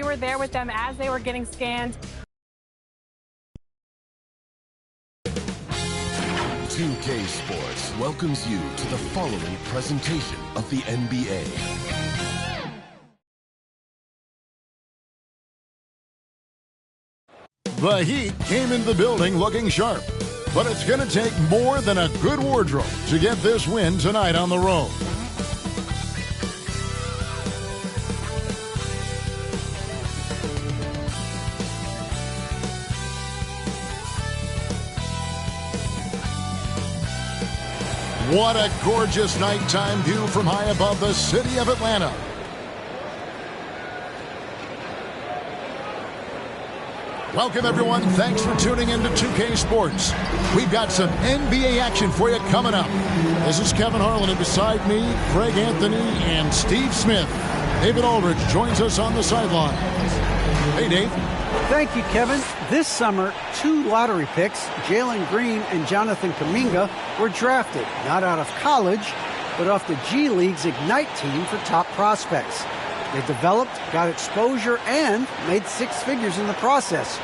were there with them as they were getting scanned. 2K Sports welcomes you to the following presentation of the NBA. The Heat came into the building looking sharp, but it's going to take more than a good wardrobe to get this win tonight on the road. What a gorgeous nighttime view from high above the city of Atlanta. Welcome, everyone. Thanks for tuning in to 2K Sports. We've got some NBA action for you coming up. This is Kevin Harlan, and beside me, Craig Anthony and Steve Smith. David Aldridge joins us on the sidelines. Hey, Dave. Thank you, Kevin. This summer, 2 lottery picks, Jalen Green and Jonathan Kuminga, were drafted, not out of college, but off the G League's Ignite team for top prospects. They developed, got exposure, and made 6 figures in the process.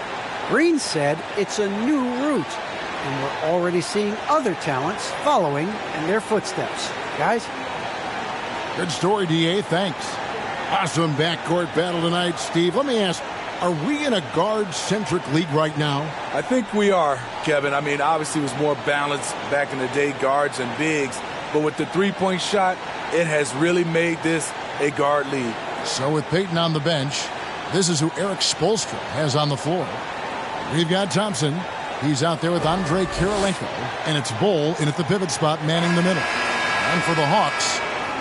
Green said it's a new route, and we're already seeing other talents following in their footsteps. Guys? Good story, DA. Thanks. Awesome backcourt battle tonight, Steve. Let me ask, are we in a guard-centric league right now? I think we are, Kevin. I mean, obviously it was more balanced back in the day, guards and bigs. But with the three-point shot, it has really made this a guard league. So with Peyton on the bench, this is who Eric Spoelstra has on the floor. We've got Thompson. He's out there with Andre Kirilenko. And it's Bol in at the pivot spot, manning the middle. And for the Hawks,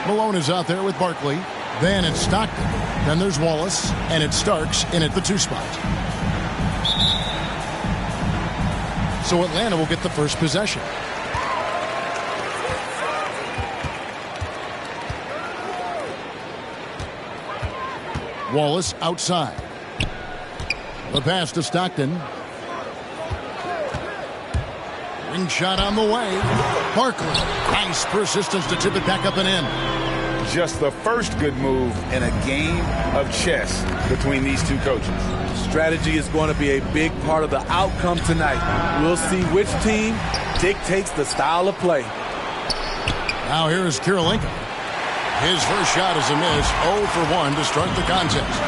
Malone is out there with Barkley. Then it's Stockton. Then there's Wallace. And it's Starks in at the 2 spot. So Atlanta will get the first possession. Wallace outside. The pass to Stockton. Ring shot on the way. Barkley. Nice persistence to tip it back up and in. Just the first good move in a game of chess between these 2 coaches. Strategy is going to be a big part of the outcome tonight. We'll see which team dictates the style of play. Now here is Kirilenko. His first shot is a miss. 0 for 1 to start the contest.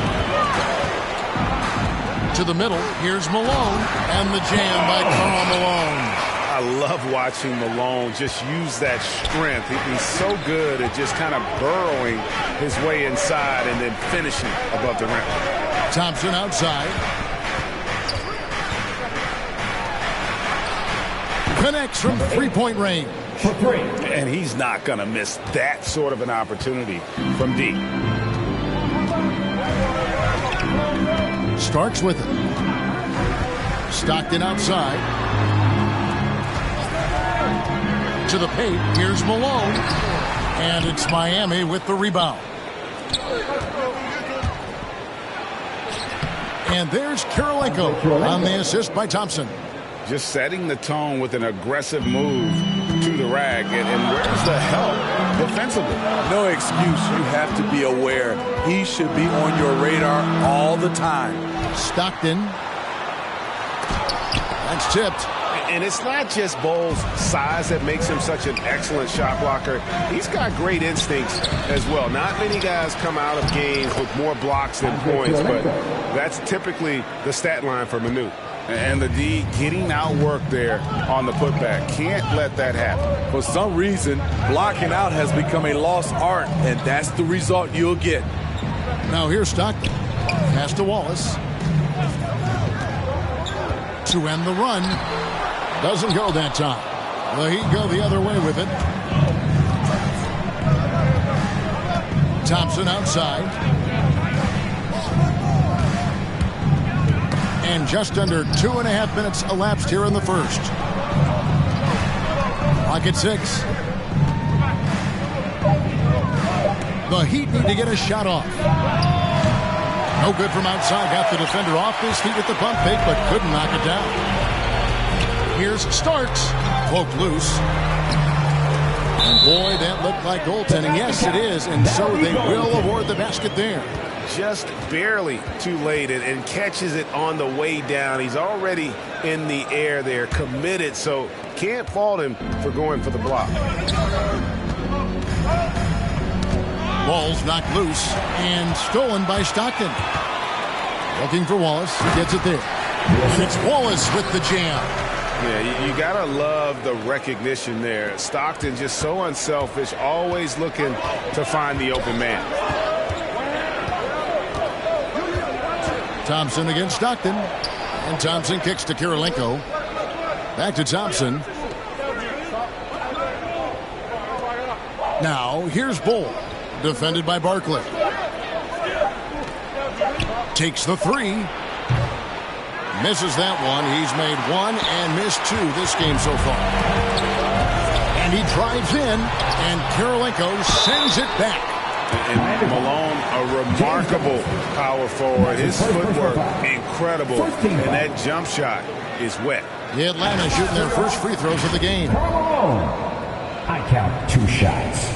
To the middle, here's Malone, and the jam by Karl Malone. I love watching Malone just use that strength. He's so good at just kind of burrowing his way inside and then finishing above the rim. Thompson outside. Connects from three-point range. And he's not going to miss that sort of an opportunity from deep. Starks with it. Stockton outside. To the paint. Here's Malone. And it's Miami with the rebound. And there's Kirilenko on the assist by Thompson. Just setting the tone with an aggressive move to the rack. And where's the help defensively? No excuse. You have to be aware. He should be on your radar all the time. Stockton. That's tipped. And it's not just Bol's size that makes him such an excellent shot blocker. He's got great instincts as well. Not many guys come out of games with more blocks than points, but that's typically the stat line for Manu. And the D getting outworked there on the putback. Can't let that happen. For some reason, blocking out has become a lost art, and that's the result you'll get. Now here's Stockton. Pass to Wallace. To end the run. Doesn't go that time. The Heat go the other way with it. Thompson outside. And just under 2.5 minutes elapsed here in the first. Clock at 6. The Heat need to get a shot off. No good from outside. Got the defender off his feet with the pump fake, but couldn't knock it down. Here's Starks. Poked loose. And boy, that looked like goaltending. Yes, it is. And so they will award the basket there. just barely too late and catches it on the way down. He's already in the air there, committed, so can't fault him for going for the block. Ball's knocked loose and stolen by Stockton. Looking for Wallace. He gets it there. It's Wallace with the jam. Yeah, you got to love the recognition there. Stockton just so unselfish, always looking to find the open man. Thompson against Stockton. And Thompson kicks to Kirilenko. Back to Thompson. Now, here's Bull. Defended by Barkley. Takes the three. Misses that one. He's made one and missed two this game so far. And he drives in, and Kirilenko sends it back. And Malone, a remarkable power forward. His footwork, incredible. And that jump shot is wet. The Atlanta shooting their first free throws of the game. I count 2 shots.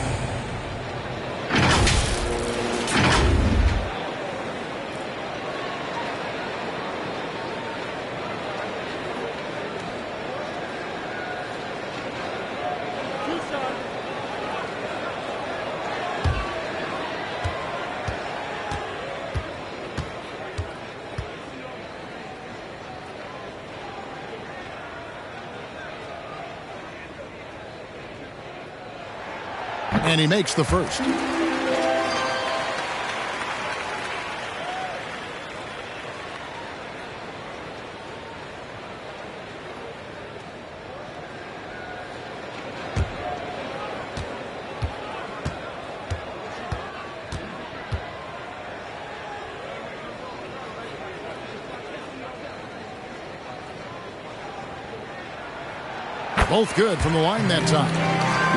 And he makes the first. Both good from the line that time.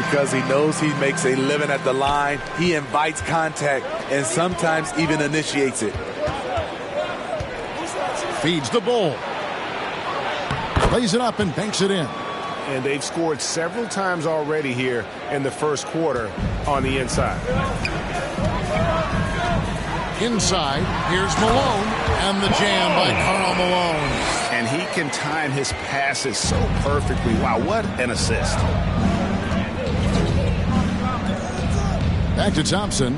Because he knows he makes a living at the line. He invites contact and sometimes even initiates it. Feeds the Bull. Lays it up and banks it in. And they've scored several times already here in the first quarter on the inside. Inside, here's Malone, and the jam by Karl Malone. And he can time his passes so perfectly. Wow, what an assist. Back to Thompson.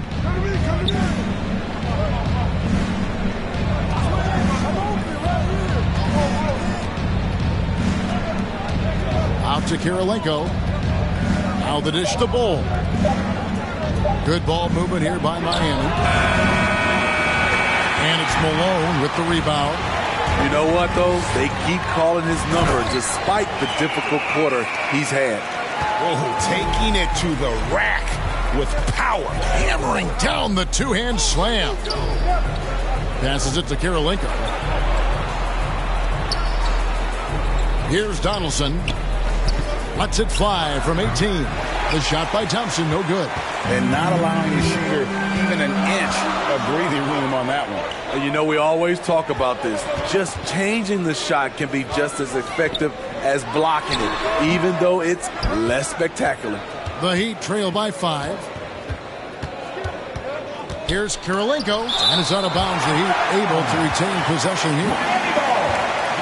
Out to Kirilenko. Now the dish to Bull. Good ball movement here by Miami. And it's Malone with the rebound. You know what, though? They keep calling his number despite the difficult quarter he's had. Oh, taking it to the rack with power. Hammering down the two-hand slam. Passes it to Kirilenko. Here's Donaldson. Lets it fly from 18. The shot by Thompson, no good. And not allowing the shooter even an inch of breathing room on that one. You know, we always talk about this. Just changing the shot can be just as effective as blocking it, even though it's less spectacular. The Heat trail by 5. Here's Kirilenko, and it's out of bounds. The Heat able to retain possession here.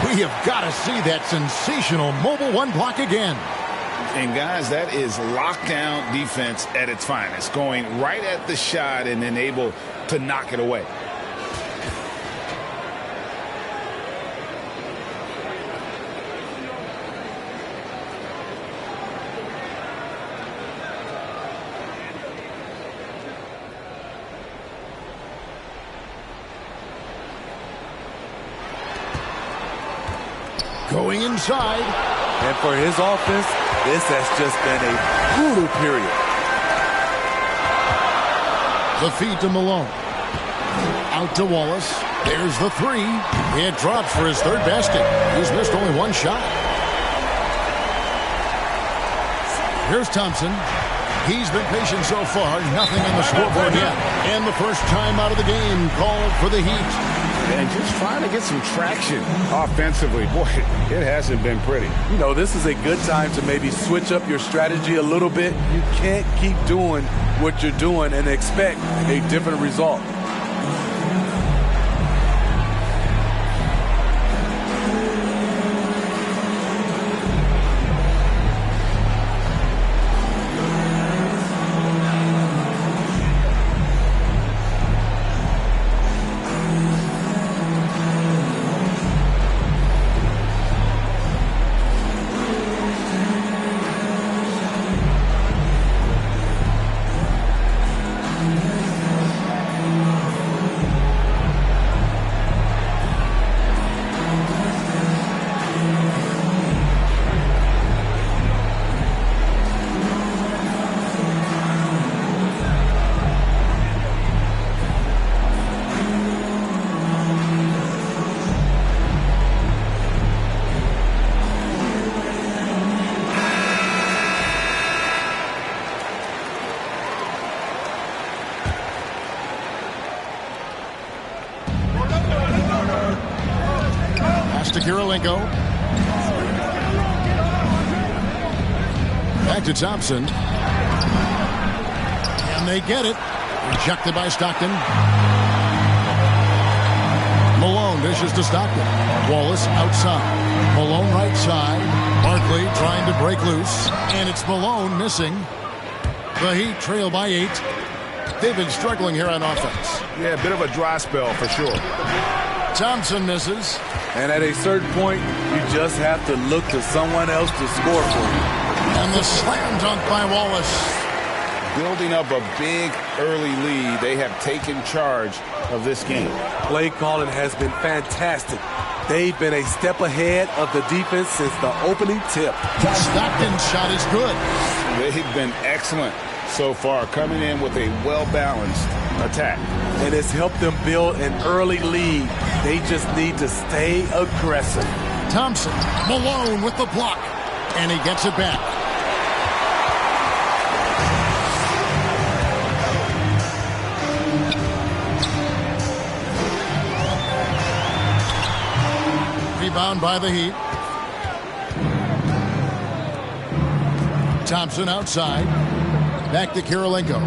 We have got to see that sensational mobile one block again. And guys, that is lockdown defense at its finest, going right at the shot and then able to knock it away. Going inside. And for his offense, this has just been a brutal period. The feed to Malone. Out to Wallace. There's the three. It drops for his third basket. He's missed only one shot. Here's Thompson. He's been patient so far. Nothing on the scoreboard yet. And the first time out of the game called for the Heat. And just trying to get some traction offensively. Boy, it hasn't been pretty. You know, this is a good time to maybe switch up your strategy a little bit. You can't keep doing what you're doing and expect a different result. Pass to Kirilenko. Back to Thompson. And they get it. Rejected by Stockton. Malone dishes to Stockton. Wallace outside. Malone right side. Barkley trying to break loose. And it's Malone missing. The Heat trail by 8. They've been struggling here on offense. Yeah, a bit of a dry spell for sure. Thompson misses. And at a certain point, you just have to look to someone else to score for you. And the slam dunk by Wallace. Building up a big early lead, they have taken charge of this game. Play calling has been fantastic. They've been a step ahead of the defense since the opening tip. Stockton's shot is good. They've been excellent so far, coming in with a well-balanced attack. And it's helped them build an early lead. They just need to stay aggressive. Thompson, Malone with the block. And he gets it back. Rebound by the Heat. Thompson outside. Back to Kirilenko.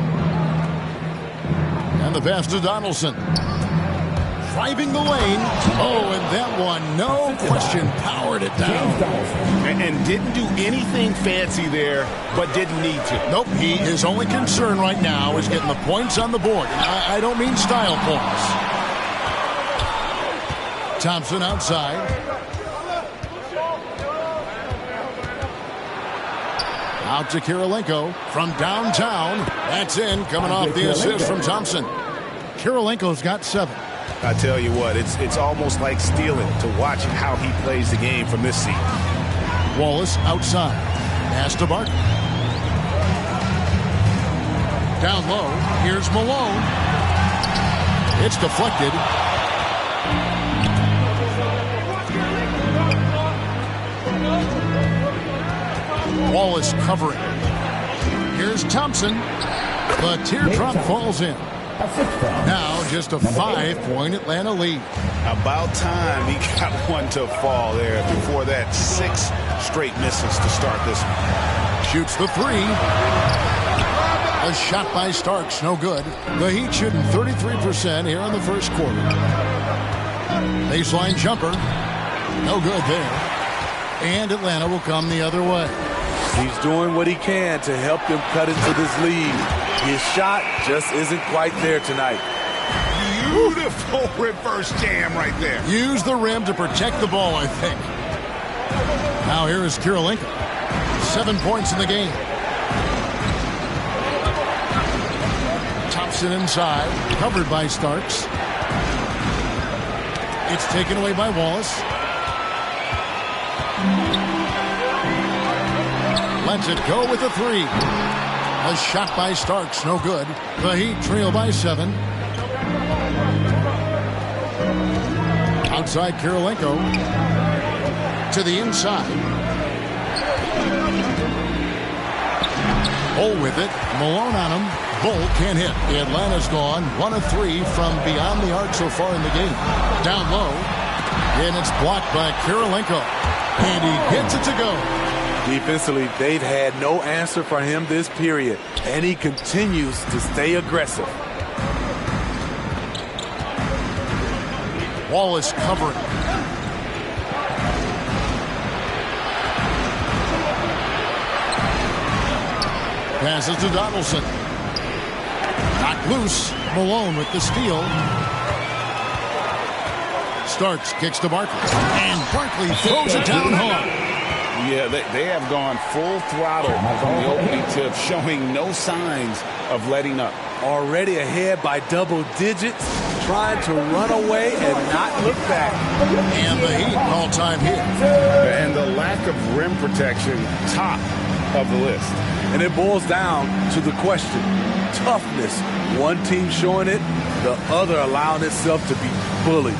And the pass to Donaldson. Driving the lane. Oh, and that one, no question, powered it down. And didn't do anything fancy there, but didn't need to. Nope, his only concern right now is getting the points on the board. I don't mean style points. Thompson outside. Out to Kirilenko from downtown. That's in, coming off the assist from Thompson. Kirilenko's got 7. I tell you what, it's almost like stealing to watch how he plays the game from this seat. Wallace outside. Pass to Barton. Down low. Here's Malone. It's deflected. Wallace covering. Here's Thompson. The teardrop falls in. Now just a 5-point Atlanta lead. About time he got one to fall there before that 6 straight misses to start this one. Shoots the 3. A shot by Starks, no good. The Heat shooting 33% here in the first quarter. Baseline jumper. No good there. And Atlanta will come the other way. He's doing what he can to help them cut into this lead. His shot just isn't quite there tonight. Beautiful reverse jam right there. Use the rim to protect the ball, I think. Now here is Kirilenko. 7 points in the game. Thompson inside, covered by Starks. It's taken away by Wallace. Lets it go with a 3. A shot by Starks, no good. The Heat trail by 7. Outside Kirilenko. To the inside. Bull with it. Malone on him. Bull can't hit. Atlanta's gone 1 of 3 from beyond the arc so far in the game. Down low. And it's blocked by Kirilenko. And he gets it to go. Defensively, they've had no answer for him this period, and he continues to stay aggressive. Wallace covering. Passes to Donaldson. Knocked loose. Malone with the steal. Starks kicks to Barkley. And Barkley throws it down hard. Yeah, they have gone full throttle from the opening tip, showing no signs of letting up. Already ahead by double digits, trying to run away and not look back. And the Heat call time here. And the lack of rim protection, top of the list. And it boils down to the question, toughness. One team showing it, the other allowing itself to be bullied.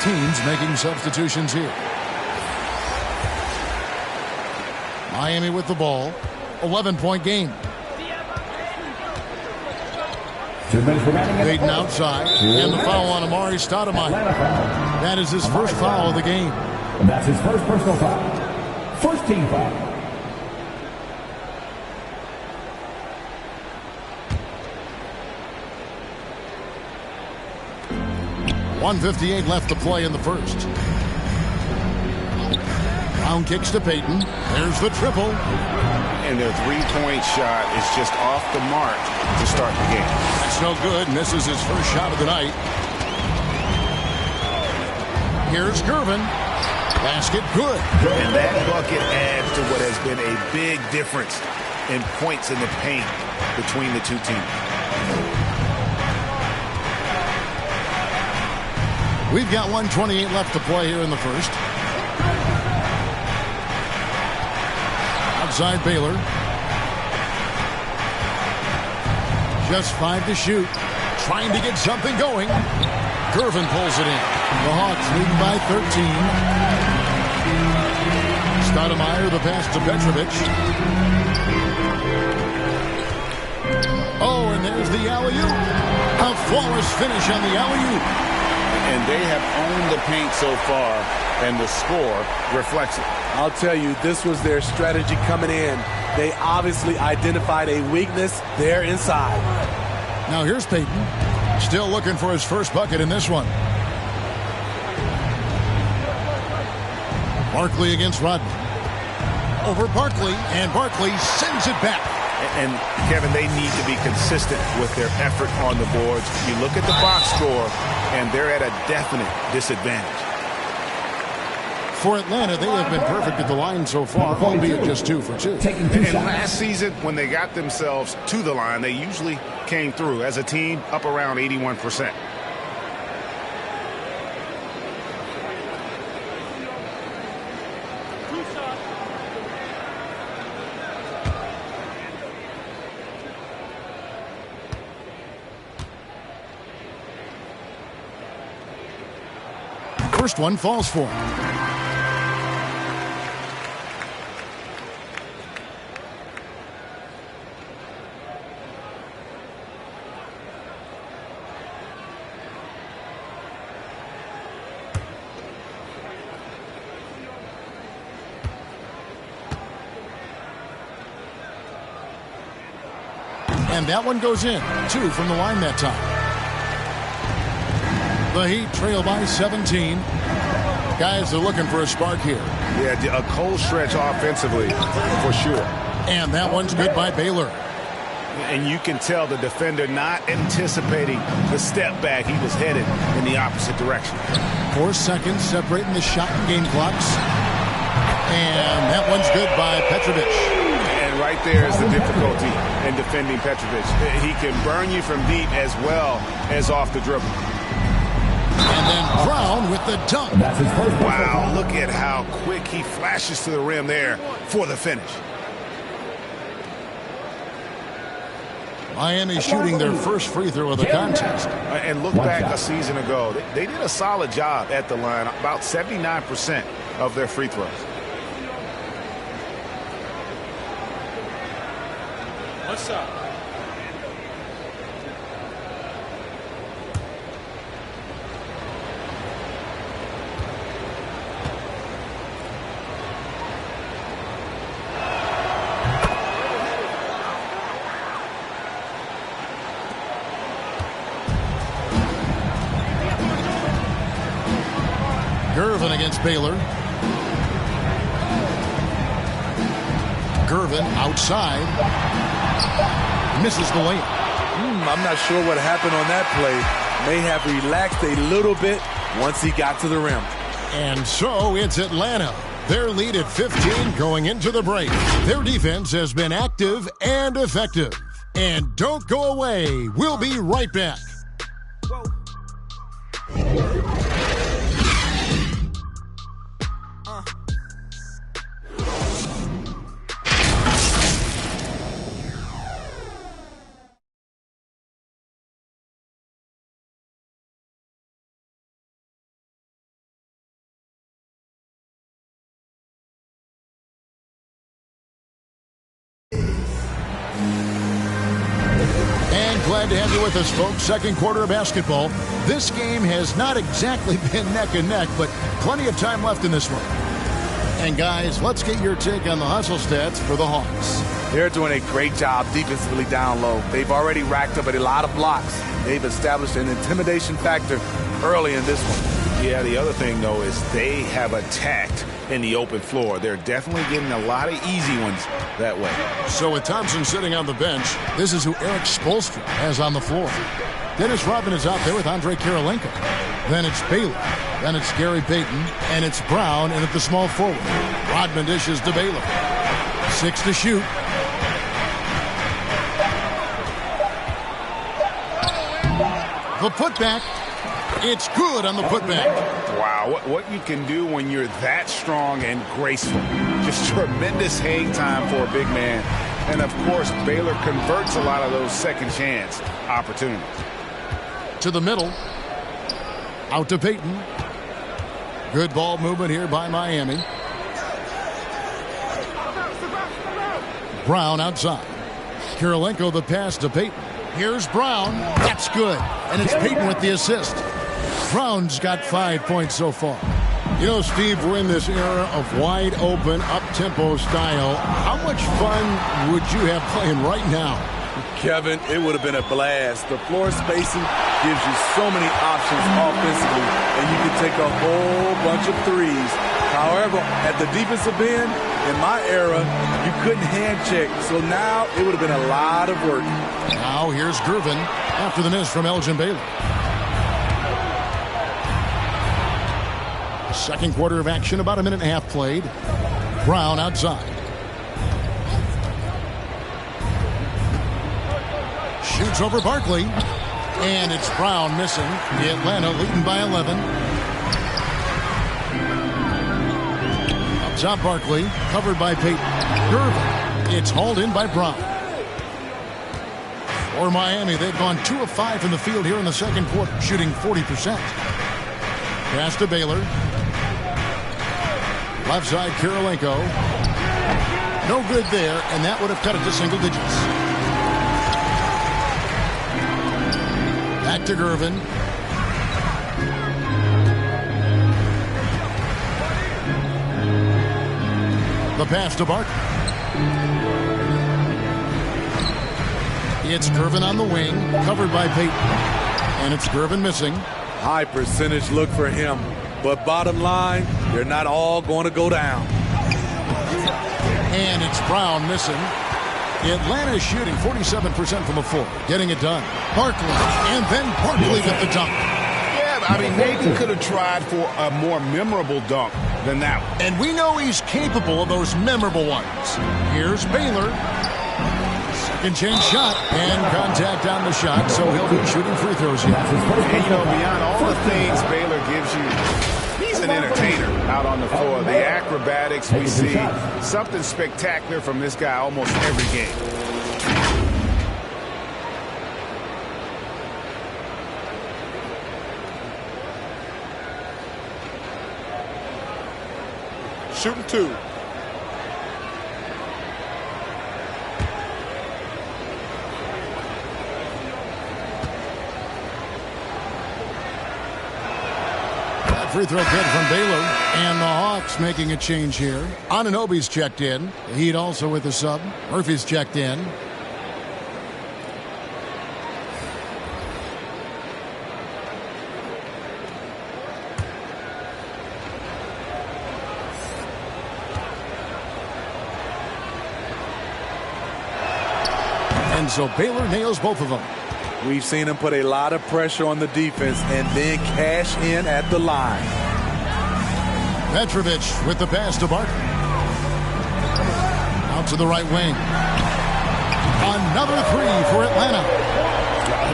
teams making substitutions here. Miami with the ball. 11-point game. 2 minutes remaining. Baden outside. And the foul on Amari Stoudemire. That is his first foul of the game. And that's his first personal foul. First team foul. .158 left to play in the first. Brown kicks to Payton. There's the triple. And their three-point shot is just off the mark to start the game. That's no good. Misses his first shot of the night. Here's Gervin. Basket good. And that bucket adds to what has been a big difference in points in the paint between the two teams. We've got 1:28 left to play here in the first. Outside Baylor. Just 5 to shoot. Trying to get something going. Gervin pulls it in. The Hawks leading by 13. Stoudemire the pass to Petrovic. Oh, and there's the alley-oop. A flawless finish on the alley-oop. And they have owned the paint so far, and the score reflects it. I'll tell you, this was their strategy coming in. They obviously identified a weakness there inside. Now here's Payton. Still looking for his first bucket in this one. Barkley against Rodman. Over Barkley, and Barkley sends it back. And, Kevin, they need to be consistent with their effort on the boards. You look at the box score, and they're at a definite disadvantage. For Atlanta, they have been perfect at the line so far, albeit just 2 for 2. And last season, when they got themselves to the line, they usually came through as a team up around 81%. First one falls for him. And that one goes in. 2 from the line that time. The Heat trail by 17. Guys are looking for a spark here. Yeah, a cold stretch offensively, for sure. And that one's good by Baylor. And you can tell the defender not anticipating the step back. He was headed in the opposite direction. 4 seconds separating the shot and game clocks. And that one's good by Petrovic. And right there is the difficulty in defending Petrovic. He can burn you from deep as well as off the dribble. And then Brown with the dunk. Wow, look at how quick he flashes to the rim there for the finish. Miami shooting their first free throw of the contest. And look back a season ago. They did a solid job at the line, about 79% of their free throws. What's up? Gervin against Baylor. Gervin outside. Misses the layup. I'm not sure what happened on that play. May have relaxed a little bit once he got to the rim. And so it's Atlanta. Their lead at 15 going into the break. Their defense has been active and effective. And don't go away. We'll be right back. Glad to have you with us, folks. Second quarter of basketball. This game has not exactly been neck and neck, but plenty of time left in this one. And guys, let's get your take on the hustle stats for the Hawks. They're doing a great job defensively down low. They've already racked up a lot of blocks. They've established an intimidation factor early in this one. Yeah, the other thing, though, is they have attacked in the open floor. They're definitely getting a lot of easy ones that way. So with Thompson sitting on the bench, this is who Eric Spoelstra has on the floor. Dennis Rodman is out there with Andre Kirilenko. Then it's Baylor. Then it's Gary Payton. And it's Brown in at the small forward. Rodman dishes to Baylor. 6 to shoot. The putback. It's good on the putback. Wow, what you can do when you're that strong and graceful. Just tremendous hang time for a big man. And, of course, Baylor converts a lot of those second chance opportunities. To the middle. Out to Payton. Good ball movement here by Miami. Brown outside. Kirilenko the pass to Payton. Here's Brown. That's good. And it's Payton with the assist. Brown's got 5 points so far. You know, Steve, we're in this era of wide open, up-tempo style. How much fun would you have playing right now? Kevin, it would have been a blast. The floor spacing gives you so many options offensively, and you can take a whole bunch of threes. However, at the defensive end, in my era, you couldn't hand check. So now it would have been a lot of work. Now here's Gervin after the miss from Elgin Baylor. Second quarter of action, about a minute and a half played. Brown outside. Shoots over Barkley. And it's Brown missing. The Atlanta leading by 11. Up top, Barkley. Covered by Payton. Gervin. It's hauled in by Brown. For Miami, they've gone 2 of 5 from the field here in the second quarter, shooting 40%. Pass to Baylor. Left side, Kirilenko. No good there, and that would have cut it to single digits. Back to Gervin. The pass to Barkley. It's Gervin on the wing, covered by Payton. And it's Gervin missing. High percentage look for him. But bottom line, they're not all going to go down. And it's Brown missing. Atlanta is shooting 47% from the floor, getting it done. Barkley, and then Barkley with the dunk. Yeah, I mean, maybe could have tried for a more memorable dunk than that one. And we know he's capable of those memorable ones. Here's Baylor. Second chance shot, and contact on the shot, so he'll be shooting free throws here. And, you know, beyond all the things Baylor gives you, he's an entertainer out on the floor. The acrobatics we see, something spectacular from this guy almost every game. Shooting 2. Free throw good from Baylor, and the Hawks making a change here. Anunoby's checked in. The Heat also with the sub. Murphy's checked in. And so Baylor nails both of them. We've seen him put a lot of pressure on the defense and then cash in at the line. Petrovic with the pass to Barkley. Out to the right wing. Another 3 for Atlanta.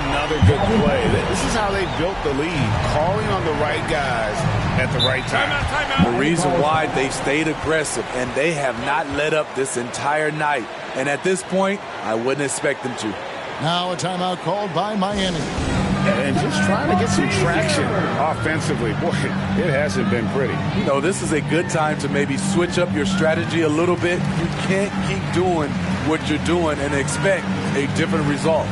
Another good play. This is how they built the lead, calling on the right guys at the right time. The reason why they stayed aggressive, and they have not let up this entire night. And at this point, I wouldn't expect them to. Now a timeout called by Miami. And just trying to get some traction offensively. Boy, it hasn't been pretty. You know, this is a good time to maybe switch up your strategy a little bit. You can't keep doing what you're doing and expect a different result.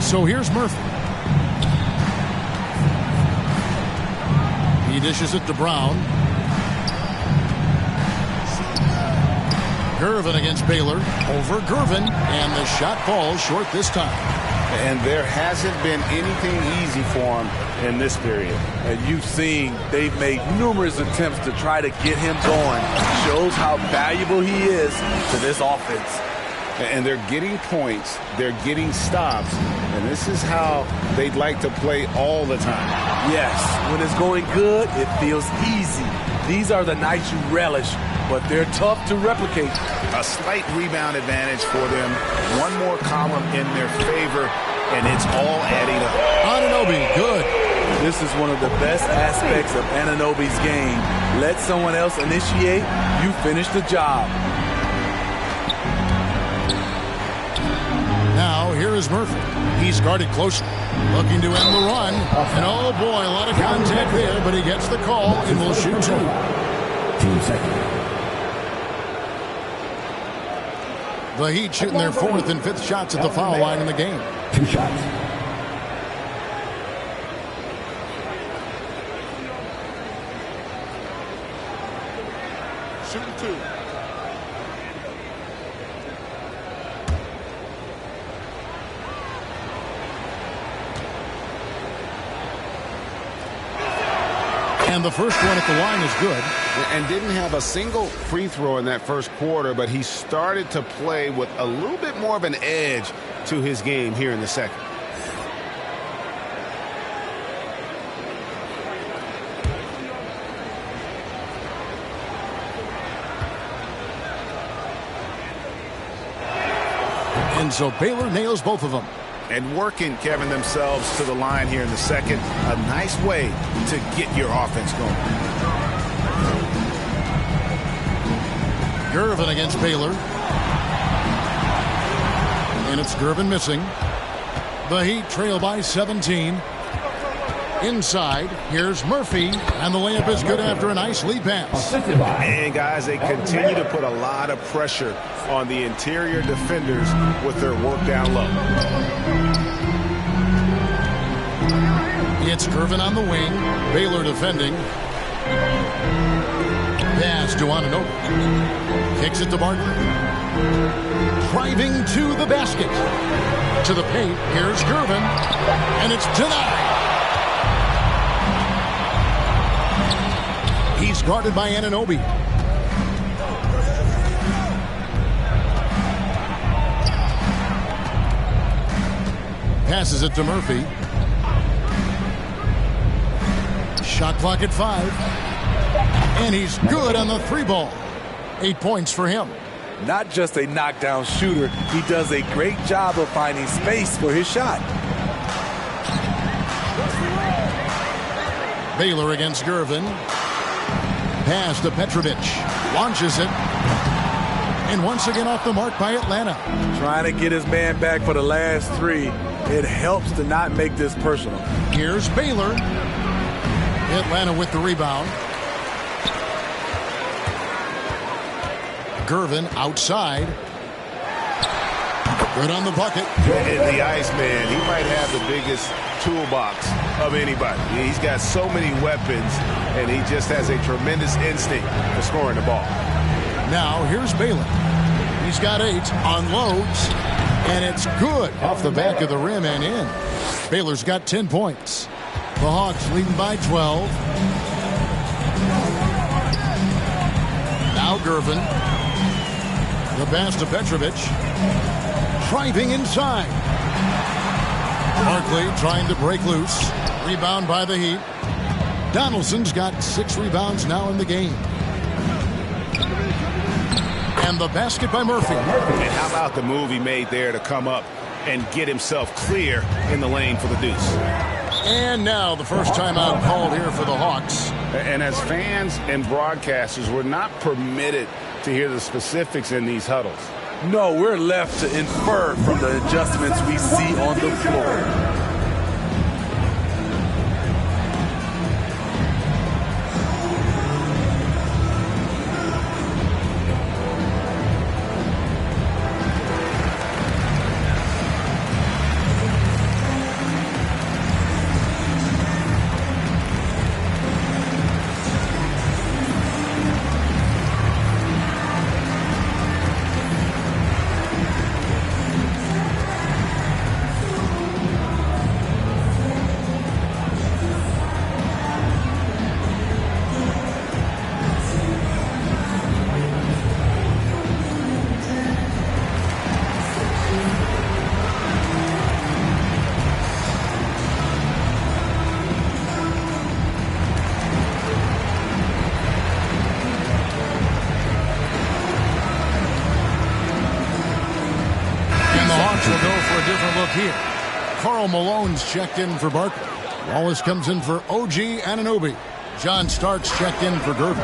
So here's Murphy. He dishes it to Brown. Gervin against Baylor. Over Gervin. And the shot falls short this time. And there hasn't been anything easy for him in this period. And you've seen they've made numerous attempts to try to get him going. Shows how valuable he is to this offense. And they're getting points. They're getting stops. And this is how they'd like to play all the time. Yes, when it's going good, it feels easy. These are the nights you relish, but they're tough to replicate. A slight rebound advantage for them. One more column in their favor, and it's all adding up. Anunoby, good. This is one of the best aspects of Anunoby's game. Let someone else initiate, you finish the job. Now, here is Murphy. He's guarded closely, looking to end the run. And oh boy, a lot of contact there, but he gets the call and will shoot 2. 2 seconds. The Heat shooting their 4th and 5th shots at the foul line in the game. 2 shots. Shooting 2. And the first one at the line is good. And didn't have a single free throw in that first quarter, but he started to play with a little bit more of an edge to his game here in the second. And so Baylor nails both of them. And working, Kevin, themselves to the line here in the second. A nice way to get your offense going. Gervin against Baylor. And it's Gervin missing. The Heat trail by 17. Inside, here's Murphy. And the layup is good after a nice lead pass. And, guys, they continue to put a lot of pressure on the interior defenders with their work down low. It's Gervin on the wing. Baylor defending. Pass to Anunoby. Kicks it to Barton. Driving to the basket. To the paint. Here's Gervin. And it's denied. He's guarded by Anunoby. Passes it to Murphy. Shot clock at 5. And he's good on the 3-ball. 8 points for him. Not just a knockdown shooter, he does a great job of finding space for his shot. Baylor against Gervin. Pass to Petrovic. Launches it. And once again off the mark by Atlanta. Trying to get his man back for the last 3. It helps to not make this personal. Here's Baylor. Atlanta with the rebound. Gervin outside. Good on the bucket. And the Iceman, he might have the biggest toolbox of anybody. He's got so many weapons, and he just has a tremendous instinct for scoring the ball. Now here's Baylor. He's got 8, unloads, and it's good off the back of the rim and in. Baylor's got 10 points. The Hawks leading by 12. Now Gervin. The pass to Petrovic. Driving inside. Barkley trying to break loose. Rebound by the Heat. Donaldson's got 6 rebounds now in the game. And the basket by Murphy. And how about the move he made there to come up and get himself clear in the lane for the deuce. And now the first timeout called here for the Hawks. And as fans and broadcasters, we're not permitted to hear the specifics in these huddles. No, we're left to infer from the adjustments we see on the floor. different look here. Karl Malone's checked in for Barkley. Wallace comes in for OG Anunoby. John Starks checked in for Gervin.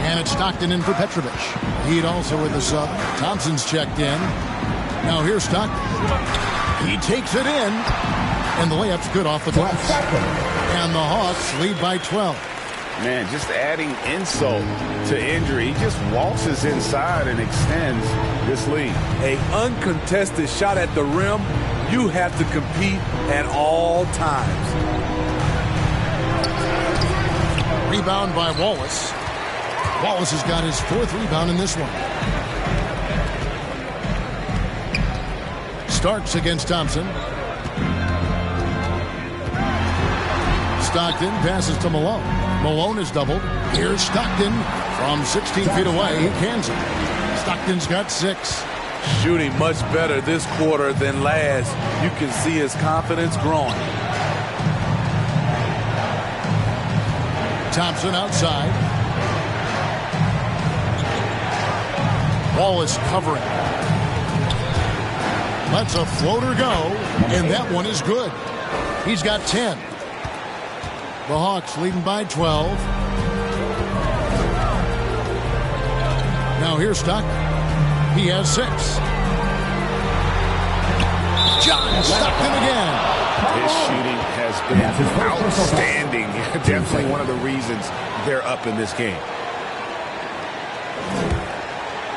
And it's Stockton in for Petrovic. Heat also with the sub. Thompson's checked in. Now here's Stockton. He takes it in. And the layup's good off the glass. And the Hawks lead by 12. Man, just adding insult to injury. He just waltzes inside and extends this lead. An uncontested shot at the rim, you have to compete at all times. Rebound by Wallace. Wallace has got his 4th rebound in this one. Starks against Thompson. Stockton passes to Malone. Malone is doubled. Here's Stockton from 16 feet away. He cans it. Stockton's got 6. Shooting much better this quarter than last. You can see his confidence growing. Thompson outside. Wallace covering. Lets a floater go, and that one is good. He's got 10. The Hawks leading by 12. Now here's Stockton. He has 6. John Stockton again. His shooting has been outstanding. Definitely one of the reasons they're up in this game.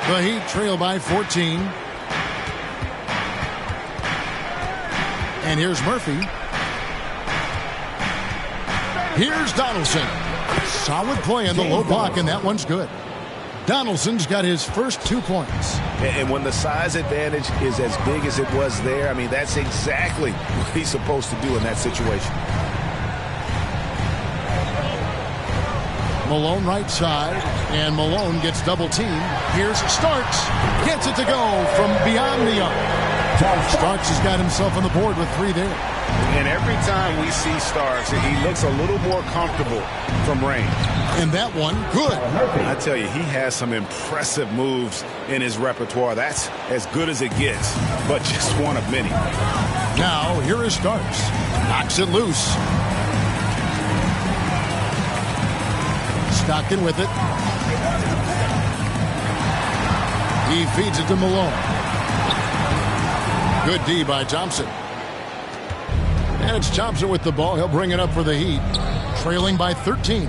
The Heat trail by 14. And here's Murphy. Here's Donaldson. Solid play in the low block, and that one's good. Donaldson's got his first 2 points. And when the size advantage is as big as it was there, I mean, that's exactly what he's supposed to do in that situation. Malone right side, and Malone gets double teamed. Here's Starks. Gets it to go from beyond the arc. Starks has got himself on the board with 3 there. And every time we see Starks, he looks a little more comfortable from range. And that one, good. I tell you, he has some impressive moves in his repertoire. That's as good as it gets, but just one of many. Now, here is Starks. Knocks it loose. Stockton with it. He feeds it to Malone. Good D by Thompson. And it's Thompson with the ball. He'll bring it up for the Heat. Trailing by 13.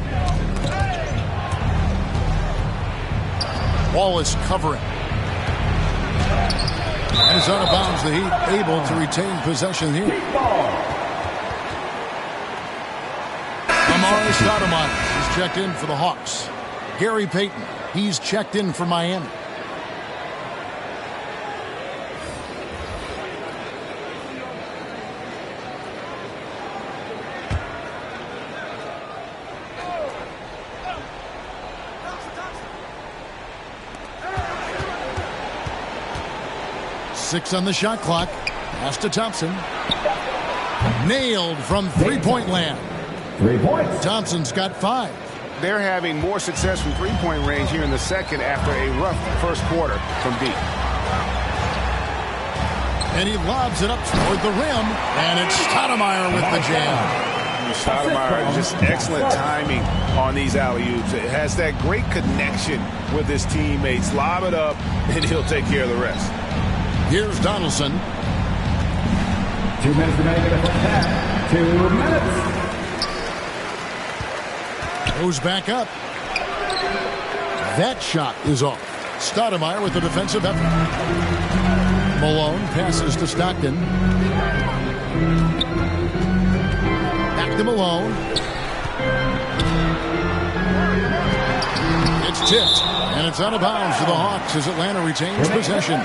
Wallace covering. And it's out of bounds. The Heat able to retain possession here. Amari Stoudemire is checked in for the Hawks. Gary Payton, he's checked in for Miami. Six on the shot clock. Pass to Thompson. Nailed from three-point land. 3 points. Thompson's got 5. They're having more success from three-point range here in the second after a rough first quarter from deep. And he lobs it up toward the rim. And it's Stoudemire with the jam. Stoudemire, just excellent timing on these alley-oops. It has that great connection with his teammates. Lob it up, and he'll take care of the rest. Here's Donaldson. 2 minutes remaining in the first half. 2 minutes. Goes back up. That shot is off. Stoudemire with the defensive effort. Malone passes to Stockton. Back to Malone. It's tipped, and it's out of bounds to the Hawks as Atlanta retains possession.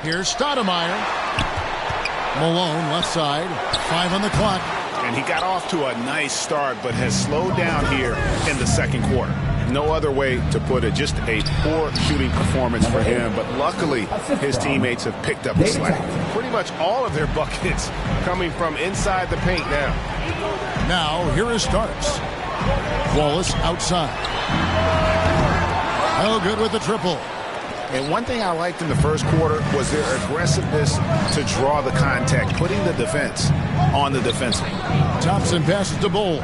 Here's Stoudemire. Malone left side. 5 on the clock. And he got off to a nice start, but has slowed down here in the second quarter. No other way to put it. Just a poor shooting performance for him. But luckily, his teammates have picked up the slack. Pretty much all of their buckets coming from inside the paint now. Now, here is Starks. Wallace outside. Oh, good with the triple. And one thing I liked in the first quarter was their aggressiveness to draw the contact, putting the defense on the defensive. Thompson passes to Bull.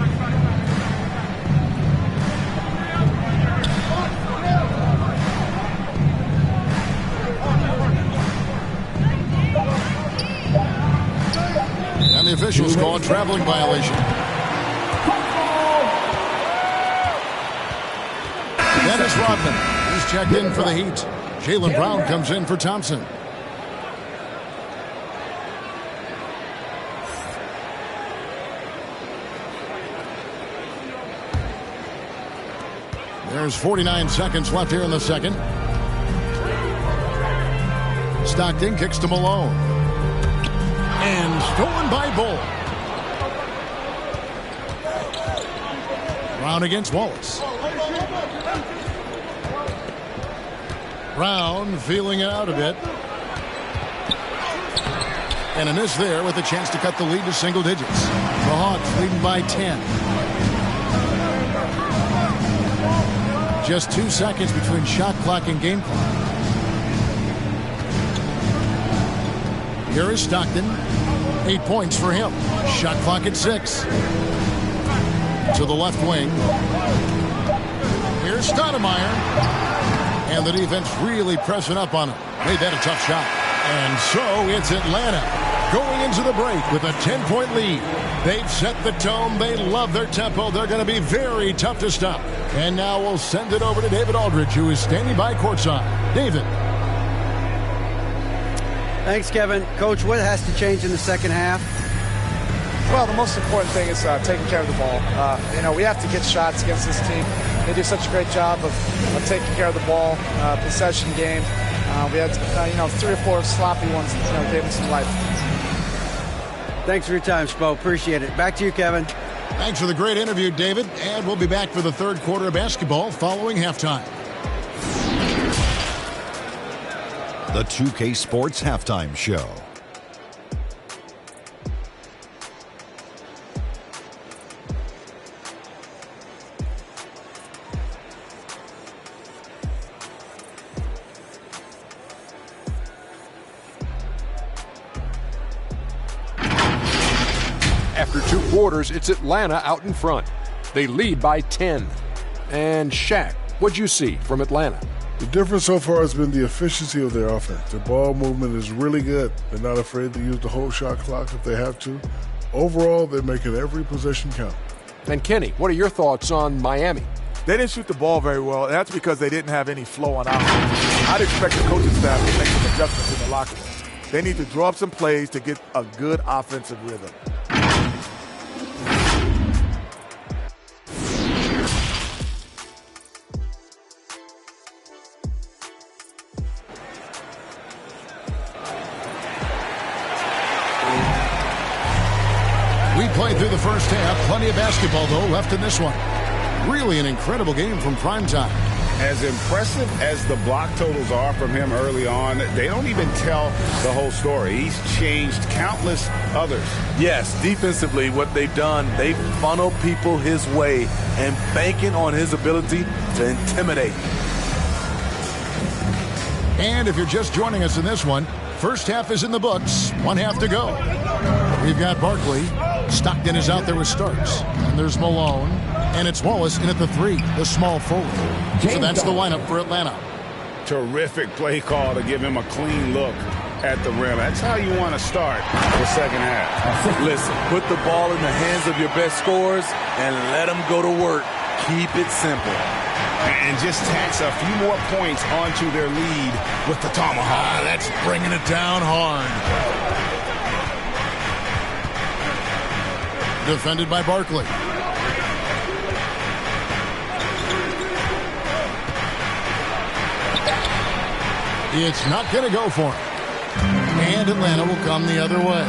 And the officials call a traveling violation. Dennis Rodman, he's checked in for the Heat. Jaylen Brown comes in for Thompson. There's 49 seconds left here in the second. Stockton kicks to Malone. And stolen by Bull. Brown against Wallace. Brown feeling it out a bit. And a miss there with a chance to cut the lead to single digits. The Hawks leading by 10. Just 2 seconds between shot clock and game clock. Here is Stockton. 8 points for him. Shot clock at 6. To the left wing. Here's Stoudemire. And the defense really pressing up on him. Made that a tough shot. And so it's Atlanta going into the break with a 10-point lead. They've set the tone. They love their tempo. They're going to be very tough to stop. And now we'll send it over to David Aldridge, who is standing by courtside. David. Thanks, Kevin. Coach, what has to change in the second half? Well, the most important thing is taking care of the ball. We have to get shots against this team. They do such a great job of taking care of the ball, possession game. We had, 3 or 4 sloppy ones that gave them some life. Thanks for your time, Spo. Appreciate it. Back to you, Kevin. Thanks for the great interview, David. And we'll be back for the third quarter of basketball following halftime. The 2K Sports Halftime Show. After 2 quarters, it's Atlanta out in front. They lead by 10. And Shaq, what'd you see from Atlanta? The difference so far has been the efficiency of their offense. Their ball movement is really good. They're not afraid to use the whole shot clock if they have to. Overall, they're making every possession count. And Kenny, what are your thoughts on Miami? They didn't shoot the ball very well, and that's because they didn't have any flow on offense. I'd expect the coaching staff to make some adjustments in the locker room. They need to draw up some plays to get a good offensive rhythm. We played through the first half. Plenty of basketball, though, left in this one. Really an incredible game from primetime. As impressive as the block totals are from him early on, they don't even tell the whole story. He's changed countless others. Yes, defensively, what they've done, they've funneled people his way and banking on his ability to intimidate. And if you're just joining us in this one, first half is in the books. 1 half to go. We've got Barkley. Stockton is out there with Starks. And there's Malone. And it's Wallace in at the 3, the small forward. So that's the lineup for Atlanta. Terrific play call to give him a clean look at the rim. That's how you want to start the second half. Listen, put the ball in the hands of your best scorers and let them go to work. Keep it simple. And just tax a few more points onto their lead with the tomahawk. That's bringing it down hard. Defended by Barkley. It's not going to go for him. And Atlanta will come the other way.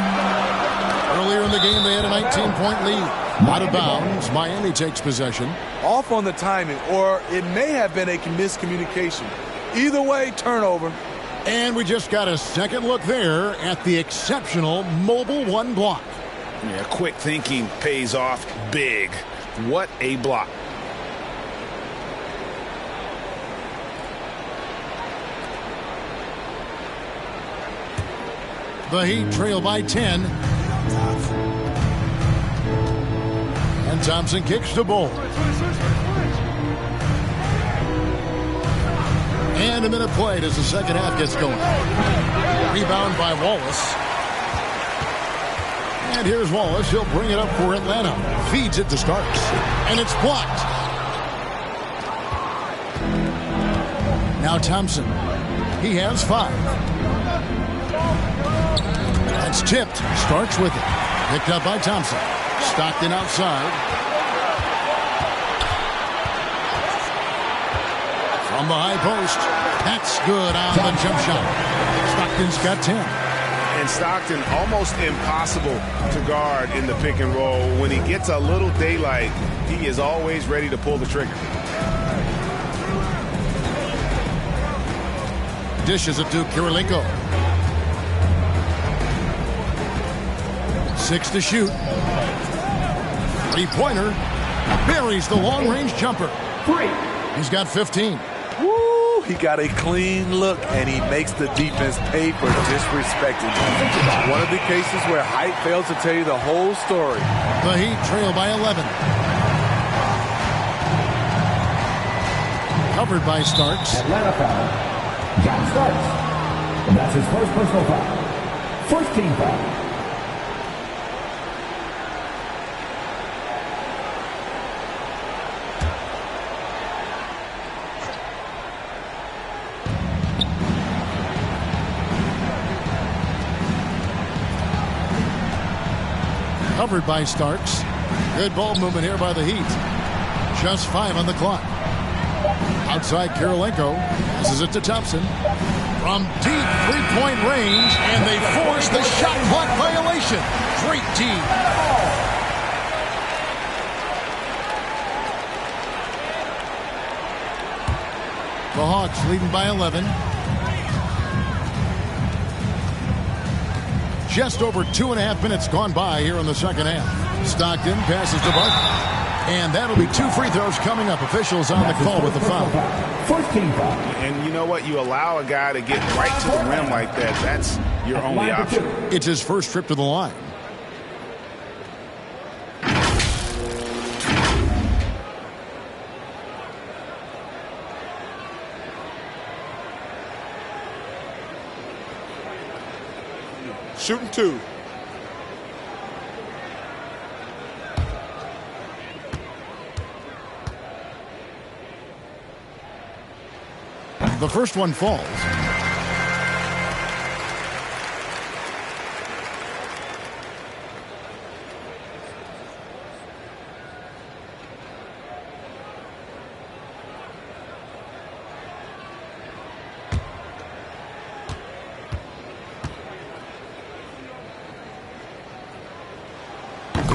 Earlier in the game, they had a 19-point lead. Out of bounds. Miami takes possession. Off on the timing, or it may have been a miscommunication. Either way, turnover. And we just got a second look there at the exceptional mobile one block. Yeah, quick thinking pays off big. What a block. The Heat trail by 10. And Thompson kicks the ball. And a minute played as the second half gets going. Rebound by Wallace. And here's Wallace. He'll bring it up for Atlanta. Feeds it to Starks. And it's blocked. Now Thompson. He has 5. That's tipped. Starks with it. Picked up by Thompson. Stockton outside. From the high post. That's good on the jump shot. Stockton's got 10. And Stockton almost impossible to guard in the pick and roll. When he gets a little daylight, he is always ready to pull the trigger. Dishes it to Kirilenko. 6 to shoot. 3-pointer. Buries the long-range jumper. 3. He's got 15. Woo! He got a clean look, and he makes the defense pay for disrespecting him. One of the cases where height fails to tell you the whole story. The Heat trail by 11. Covered by Starks. Atlanta foul. John Starks. And that's his first personal foul. First team foul. Covered by Starks. Good ball movement here by the Heat. Just 5 on the clock. Outside Kirilenko. Passes it to Thompson. From deep 3-point range, and they force the shot clock violation. Great D. The Hawks leading by 11. Just over 2.5 minutes gone by here in the second half. Stockton passes to Barton. And that'll be 2 free throws coming up. Officials on the call with the foul. First team foul. And you know what? You allow a guy to get right to the rim like that. That's your only option. It's his first trip to the line. Shooting 2. The first one falls.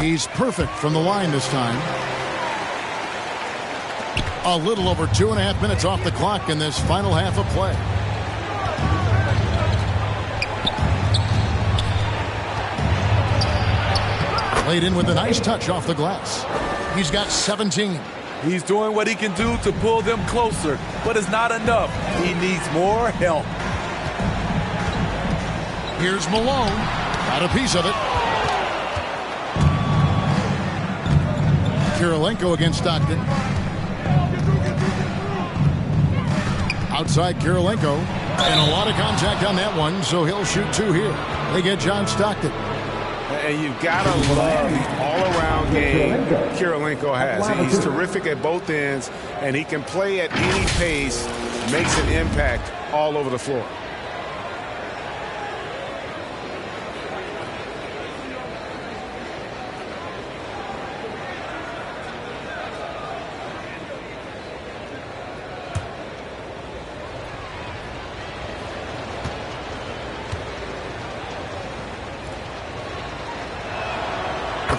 He's perfect from the line this time. A little over 2.5 minutes off the clock in this final half of play. Played in with a nice touch off the glass. He's got 17. He's doing what he can do to pull them closer, but it's not enough. He needs more help. Here's Malone. Got a piece of it. Kirilenko against Stockton. Outside Kirilenko. And a lot of contact on that one, so he'll shoot 2 here. They get John Stockton. And you've got to love the all-around game Kirilenko has. He's terrific at both ends, and he can play at any pace, makes an impact all over the floor.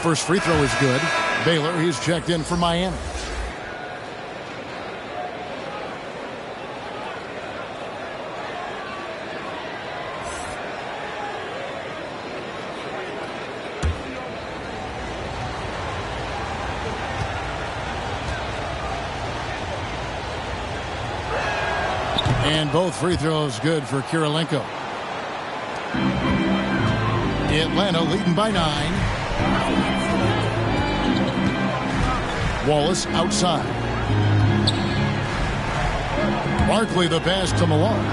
First free throw is good. Baylor, he's checked in for Miami. And both free throws good for Kirilenko. Atlanta leading by 9. Wallace outside. Barkley the pass to Malone.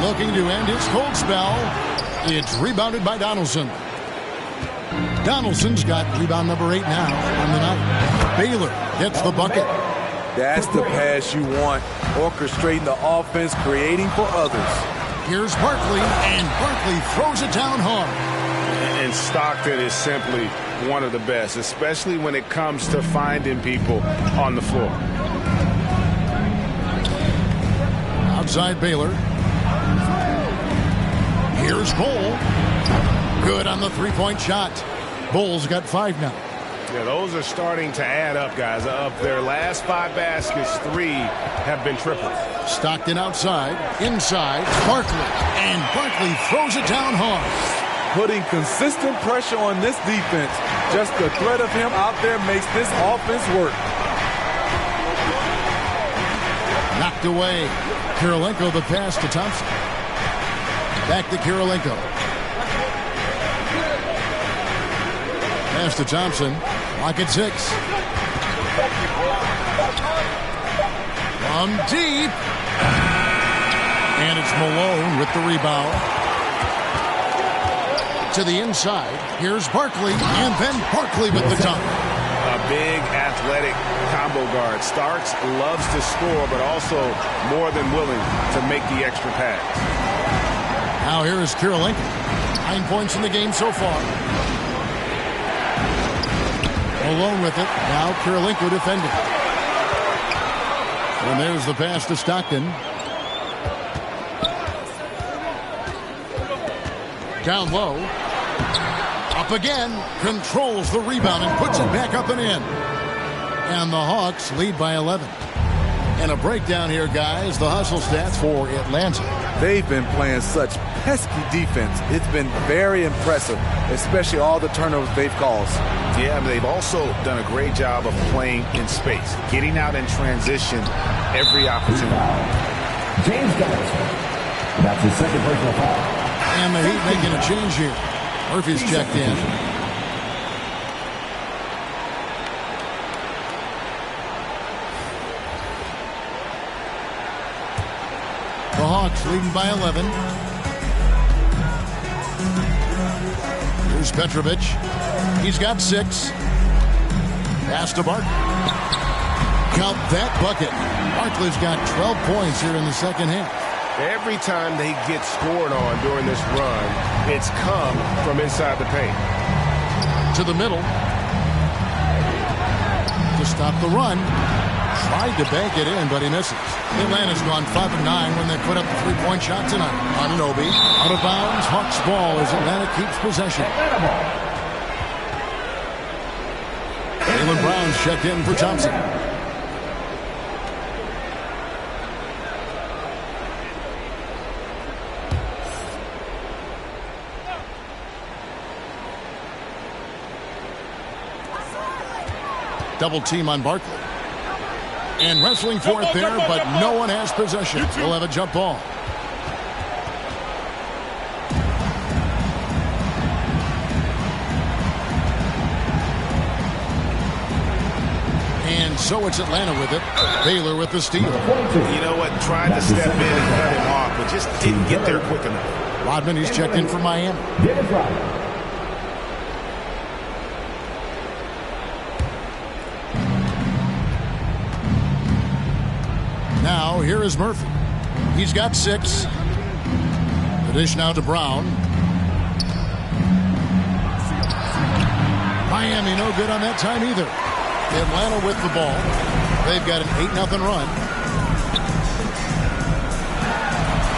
Looking to end his cold spell. It's rebounded by Donaldson. Donaldson's got rebound number 8 now on the night. Baylor gets the bucket. That's the pass you want. Orchestrating the offense, creating for others. Here's Barkley, and Barkley throws it down hard. And Stockton is simply one of the best, especially when it comes to finding people on the floor. Outside Baylor. Here's Bull. Good on the three-point shot. Bull's got 5 now. Yeah, those are starting to add up, guys. Of their last 5 baskets, 3 have been triples. Stockton outside, inside, Barkley, and Barkley throws it down hard. Putting consistent pressure on this defense. Just the threat of him out there makes this offense work. Knocked away. Kirilenko the pass to Thompson. Back to Kirilenko. Pass to Thompson. Lock at 6. From deep. And it's Malone with the rebound. To the inside. Here's Barkley. And then Barkley with the dunk. A big athletic combo guard. Starks loves to score, but also more than willing to make the extra pass. Now here is Kirilenko. 9 points in the game so far. Alone with it. Now Kirilenko defending. And there's the pass to Stockton. Down low. Up again. Controls the rebound and puts it back up and in. And the Hawks lead by 11. And a breakdown here, guys. The hustle stats for Atlanta. They've been playing such pesky defense. It's been very impressive, especially all the turnovers they've caused. Yeah, they've also done a great job of playing in space, getting out in transition every opportunity. James Donaldson. That's his second personal foul. And the Heat making a change here. Murphy's checked in. The Hawks leading by 11. Here's Petrovic. He's got 6. Pass to Barkley. Count that bucket. Barkley's got 12 points here in the second half. Every time they get scored on during this run, it's come from inside the paint. To the middle. To stop the run. Tried to bank it in, but he misses. Atlanta's gone 5 of 9 when they put up the three-point shot tonight. Anunoby out of bounds. Hawks ball as Atlanta keeps possession. Jaylen Brown's checked in for Thompson. Double team on Barkley. And wrestling for it there, but no one has possession. We'll have a jump ball. And so it's Atlanta with it. Baylor with the steal. You know what? Tried to step in and cut him off, but just didn't get there quick enough. Rodman, he's checked in for Miami. Now, here is Murphy. He's got 6. The dish now to Brown. Miami no good on that time either. Atlanta with the ball. They've got an 8-0 run.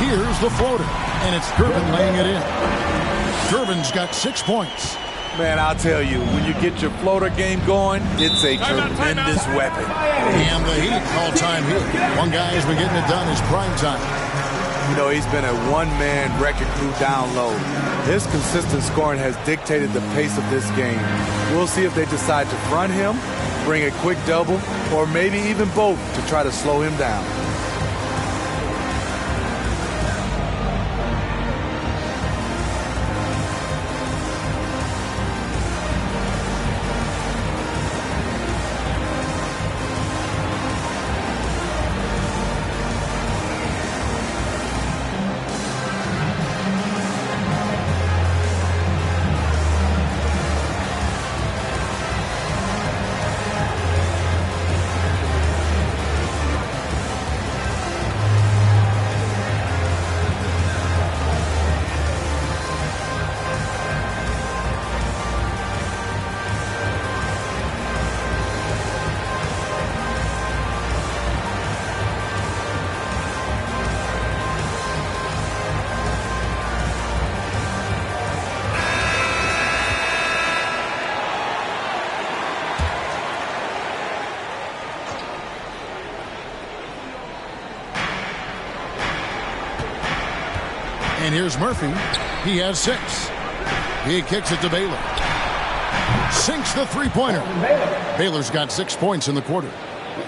Here's the floater, and it's Durbin laying it in. Durbin's got 6 points. Man, I'll tell you, when you get your floater game going, it's a tremendous weapon. And the Heat all-time hit. One guy has been getting it done is prime time. You know, he's been a one-man wrecking crew down low. His consistent scoring has dictated the pace of this game. We'll see if they decide to front him, bring a quick double, or maybe even both to try to slow him down. And here's Murphy. He has 6. He kicks it to Baylor. Sinks the three-pointer. Baylor's got 6 points in the quarter.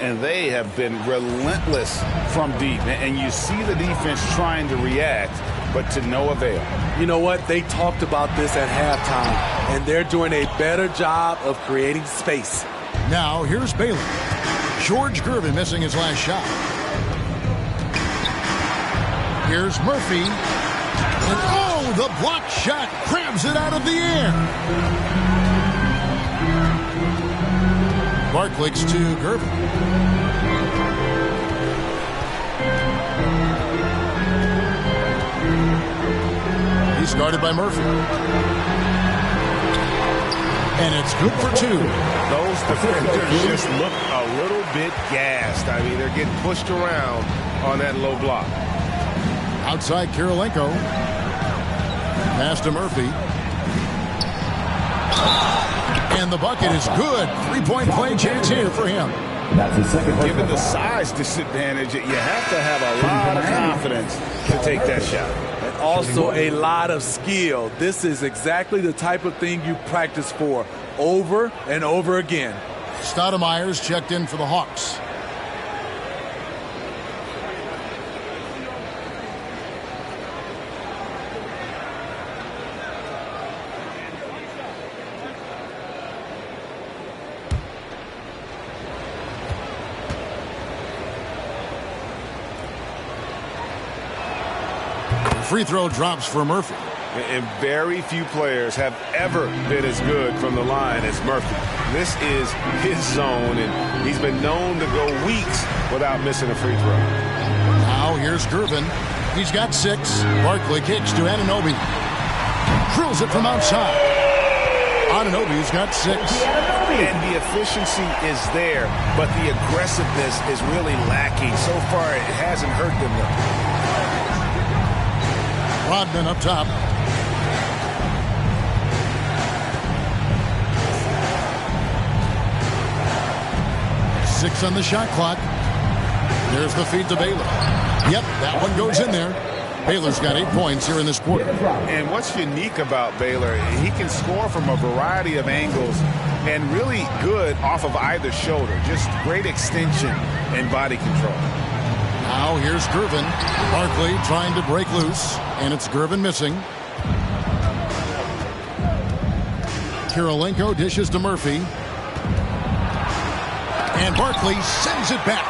And they have been relentless from deep. And you see the defense trying to react, but to no avail. You know what? They talked about this at halftime, and they're doing a better job of creating space. Now, here's Baylor. George Gervin missing his last shot. Here's Murphy. And oh, the block shot grabs it out of the air. Barclays to Gervin. He's guarded by Murphy. And it's good for 2. Those defenders just look a little bit gassed. I mean, they're getting pushed around on that low block. Outside Kirilenko. Pass to Murphy. And the bucket is good. 3-point play chance here for him. That's his second. Given the size disadvantage, you have to have a lot of confidence to take that shot. And also a lot of skill. This is exactly the type of thing you practice for over and over again. Stoudemire's checked in for the Hawks. Free throw drops for Murphy. And very few players have ever been as good from the line as Murphy. This is his zone, and he's been known to go weeks without missing a free throw. Now here's Gervin. He's got 6. Barkley kicks to Anunoby. Drills it from outside. Anunoby's got 6. And the efficiency is there, but the aggressiveness is really lacking. So far, it hasn't hurt them though. Rodman up top. Six on the shot clock. There's the feed to Baylor. Yep, that one goes in there. Baylor's got 8 points here in this quarter. And what's unique about Baylor, he can score from a variety of angles and really good off of either shoulder. Just great extension and body control. Now here's Gervin. Barkley trying to break loose, and it's Gervin missing. Kirilenko dishes to Murphy. And Barkley sends it back.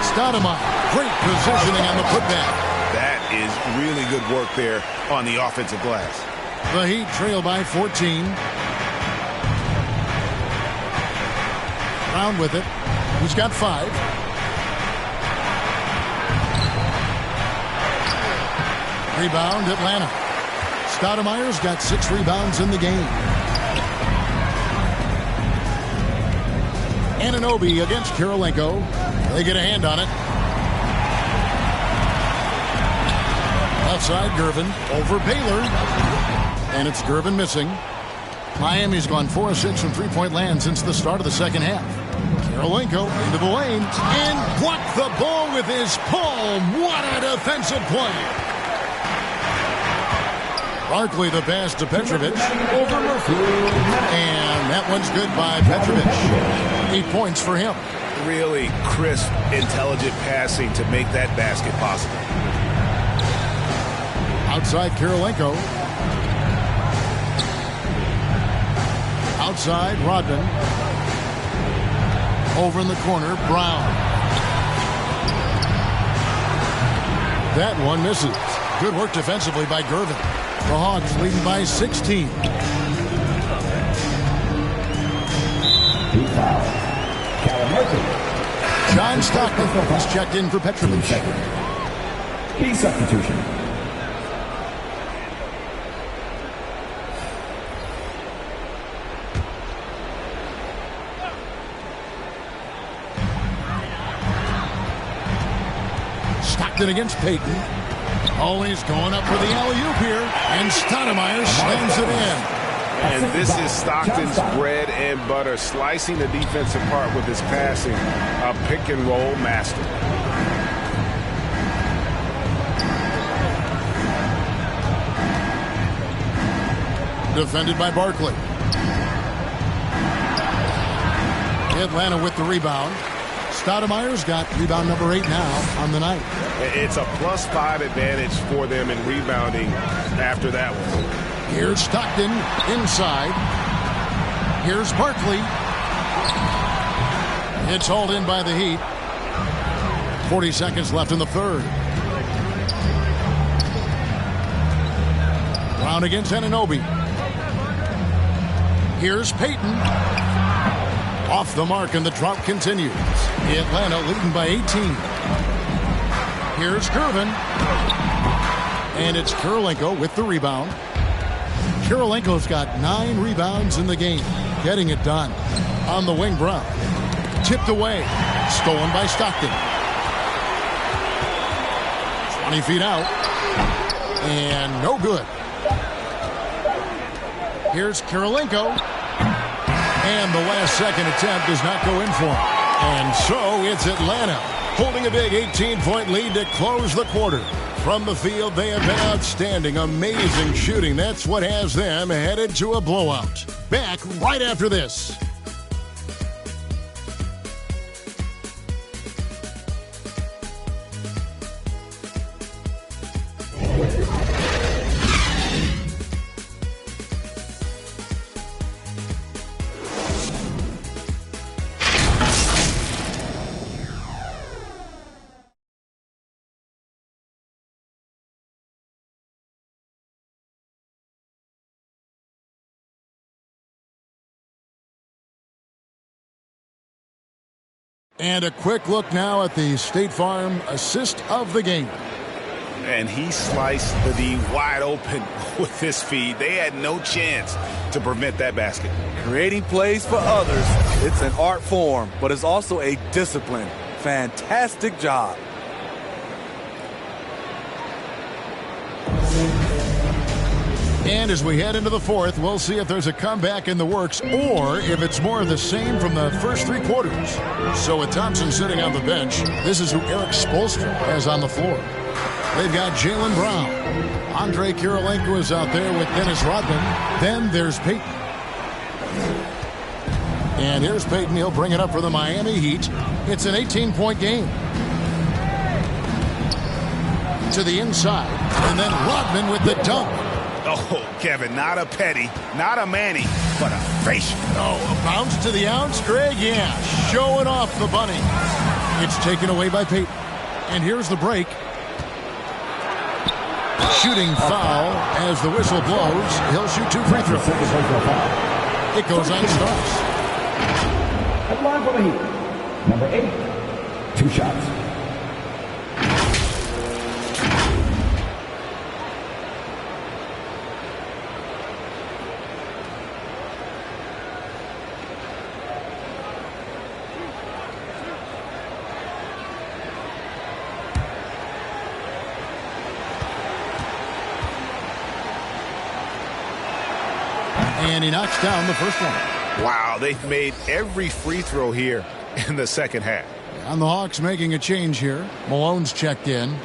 Stoudemire, great positioning on the putback. That is really good work there on the offensive glass. The Heat trail by 14. Brown with it. He's got 5. Rebound, Atlanta. Stoudemire's got 6 rebounds in the game. Anunoby against Kirilenko. They get a hand on it. Outside Gervin over Baylor. And it's Gervin missing. Miami's gone 4 of 6 from three-point land since the start of the second half. Karolinko into the lane and blocked the ball with his palm. What a defensive play. Barkley the pass to Petrovic over Murphy. And that one's good by Petrovic. 8 points for him. Really crisp, intelligent passing to make that basket possible. Outside Karolinko. Outside Rodman. Over in the corner, Brown. That one misses. Good work defensively by Gervin. The Hawks leading by 16. John Stockton has checked in for Petrovic. Key substitution. Stockton against Payton. Always going up for the alley-oop here. And Stoudemire slams it in. And this is Stockton's bread and butter, slicing the defense apart with his passing. A pick-and-roll master. Defended by Barkley. Atlanta with the rebound. Stoudemire's got rebound number 8 now on the night. It's a +5 advantage for them in rebounding after that one. Here's Stockton inside. Here's Barkley. It's hauled in by the Heat. 40 seconds left in the third. Brown against Anunoby. Here's Payton. Off the mark, and the drought continues. Atlanta leading by 18. Here's Gervin. And it's Karolinko with the rebound. Karolinko's got 9 rebounds in the game. Getting it done. On the wing, Brown. Tipped away. Stolen by Stockton. 20 feet out. And no good. Here's Karolinko. And the last second attempt does not go in for him. And so it's Atlanta holding a big 18-point lead to close the quarter. From the field, they have been outstanding. Amazing shooting. That's what has them headed to a blowout. Back right after this. And a quick look now at the State Farm assist of the game. And he sliced the D wide open with his feed. They had no chance to prevent that basket. Creating plays for others, it's an art form, but it's also a discipline. Fantastic job. And as we head into the fourth, we'll see if there's a comeback in the works or if it's more of the same from the first 3 quarters. So with Thompson sitting on the bench, this is who Eric Spoelstra has on the floor. They've got Jaylen Brown. Andre Karolinko is out there with Dennis Rodman. Then there's Payton. And here's Payton. He'll bring it up for the Miami Heat. It's an 18-point game. To the inside. And then Rodman with the dunk. Oh, Kevin, not a Petty, not a Manny, but a facial. Oh, a bounce to the ounce, Greg? Yeah, showing off the bunny. It's taken away by Payton. And here's the break. Shooting foul as the whistle blows. He'll shoot 2 free throws. It goes on Starks. At the line for the Heat, number 8, 2 shots. And he knocks down the first one. Wow, they've made every free throw here in the second half. And the Hawks making a change here. Malone's checked in.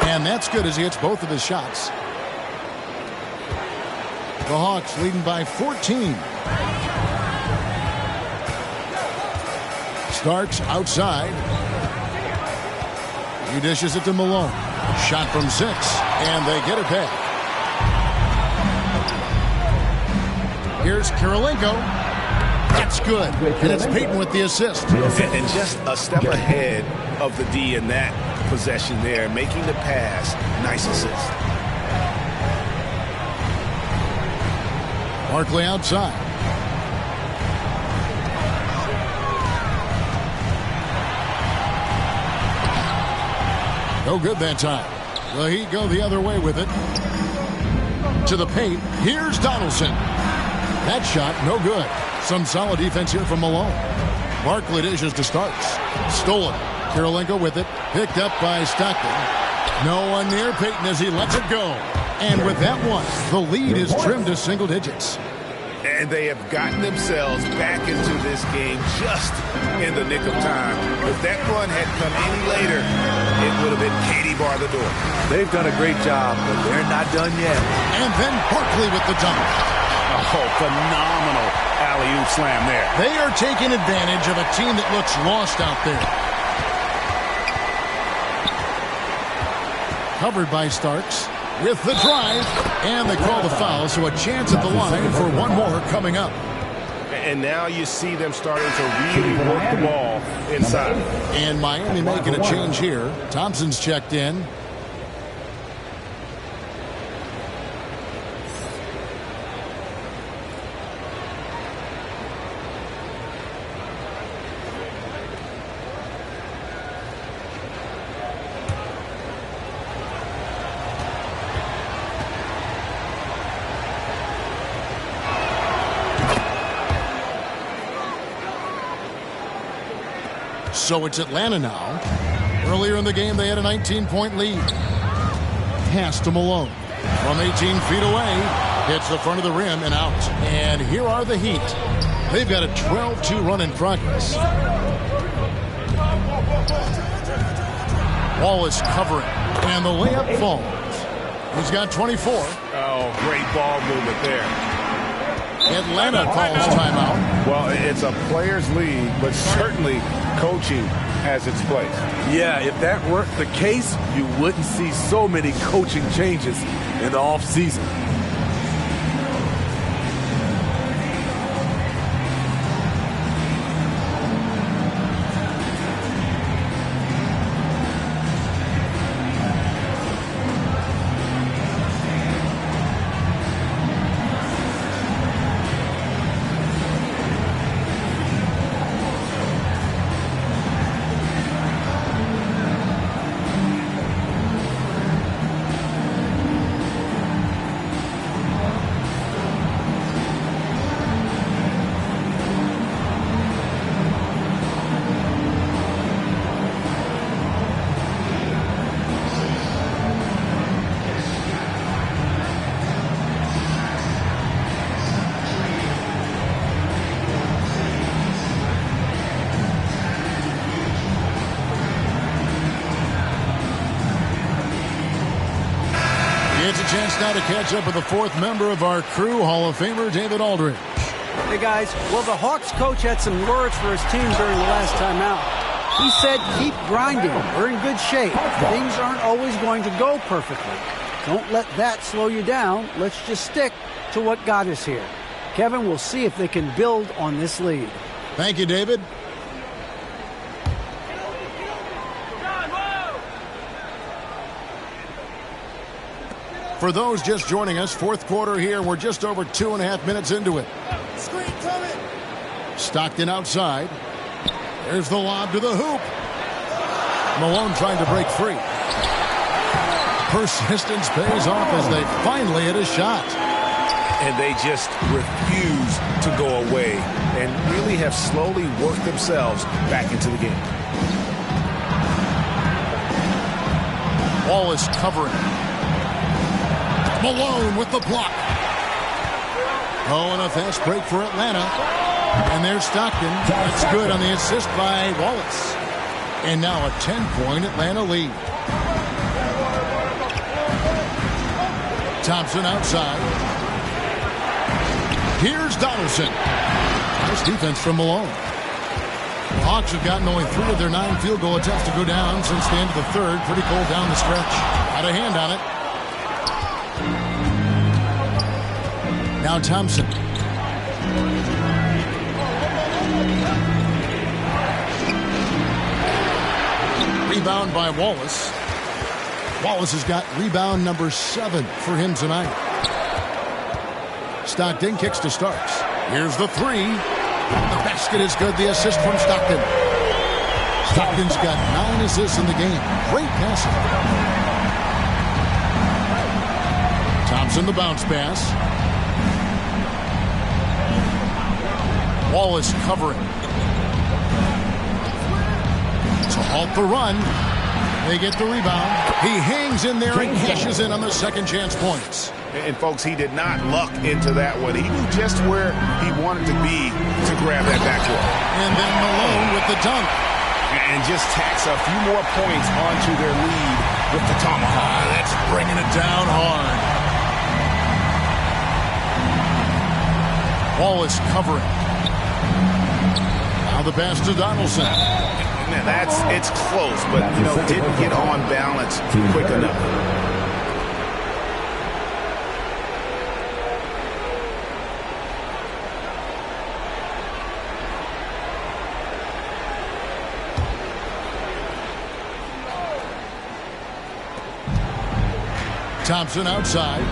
And that's good as he hits both of his shots. The Hawks leading by 14. Starks outside. He dishes it to Malone. Shot from 6, and they get it back. Here's Kirilenko. That's good. And it's Payton with the assist. And just a step ahead of the D in that possession there, making the pass. Nice assist. Barkley outside. No good that time. The Heat go the other way with it. To the paint. Here's Donaldson. That shot, no good. Some solid defense here from Malone. Barkley dishes to Starks. Stolen. Kirilenko with it. Picked up by Stockton. No one near Payton as he lets it go. And with that one, the lead is trimmed to single digits. And they have gotten themselves back into this game just in the nick of time. If that run had come any later, it would have been Katie bar the door. They've done a great job, but they're not done yet. And then Barkley with the dunk. Oh, phenomenal alley-oop slam there. They are taking advantage of a team that looks lost out there. Covered by Starks with the drive, and they call the foul, so a chance at the line for one more coming up. And now you see them starting to really work the ball inside. And Miami making a change here. Thompson's checked in. So it's Atlanta now. Earlier in the game, they had a 19-point lead. Pass to Malone. From 18 feet away, hits the front of the rim and out. And here are the Heat. They've got a 12-2 run in progress. Wallace covering. And the layup falls. He's got 24. Oh, great ball movement there. Atlanta calls timeout. Well, it's a players' league, but certainly coaching has its place. Yeah, if that weren't the case, you wouldn't see so many coaching changes in the offseason. It's a chance now to catch up with the fourth member of our crew, Hall of Famer David Aldridge. Hey, guys. Well, the Hawks coach had some words for his team during the last time out. He said, keep grinding. We're in good shape. Things aren't always going to go perfectly. Don't let that slow you down. Let's just stick to what got us here. Kevin, we'll see if they can build on this lead. Thank you, David. For those just joining us, fourth quarter here. We're just over 2.5 minutes into it. Screen coming. Stockton outside. There's the lob to the hoop. Malone trying to break free. Persistence pays off as they finally hit a shot. and they just refuse to go away and really have slowly worked themselves back into the game. Wallace covering. Malone with the block. Oh, and a fast break for Atlanta. And there's Stockton. That's good on the assist by Wallace. And now a 10-point Atlanta lead. Thompson outside. Here's Donaldson. Nice defense from Malone. The Hawks have gotten only 3 of their 9 field goal attempts to go down since the end of the third. Pretty cold down the stretch. Had a hand on it. Now Thompson. Rebound by Wallace. Wallace has got rebound number 7 for him tonight. Stockton kicks to Starks. Here's the 3. The basket is good. The assist from Stockton. Stockton's got 9 assists in the game. Great passing. Thompson the bounce pass. Wallace covering. To halt the run. They get the rebound. He hangs in there and cashes in on the second chance points. And folks, he did not luck into that one. He knew just where he wanted to be to grab that backcourt. And then Malone with the dunk. And just tacks a few more points onto their lead with the tomahawk. That's bringing it down hard. Wallace covering. Now the pass to Donaldson. Now it's close, but didn't get on balance quick enough. Thompson outside.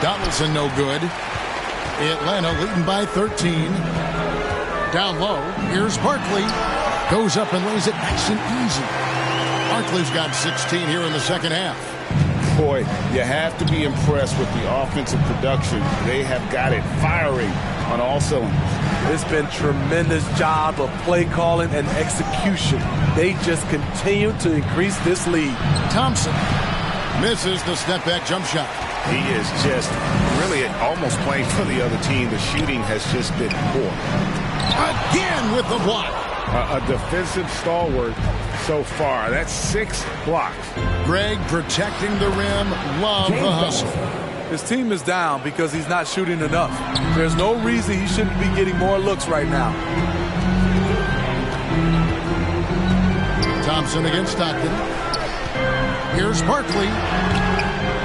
Donaldson no good. Atlanta leading by 13. Down low. Here's Barkley. Goes up and lays it nice and easy. Barkley's got 16 here in the second half. Boy, you have to be impressed with the offensive production. They have got it firing on all cylinders. It's been tremendous job of play calling and execution. They just continue to increase this lead. Thompson misses the step-back jump shot. He is just really almost playing for the other team. The shooting has just been poor. Again with the block. A defensive stalwart so far. That's 6 blocks. Greg protecting the rim. Love the hustle. His team is down because he's not shooting enough. There's no reason he shouldn't be getting more looks right now. Thompson against Stockton. Here's Barkley.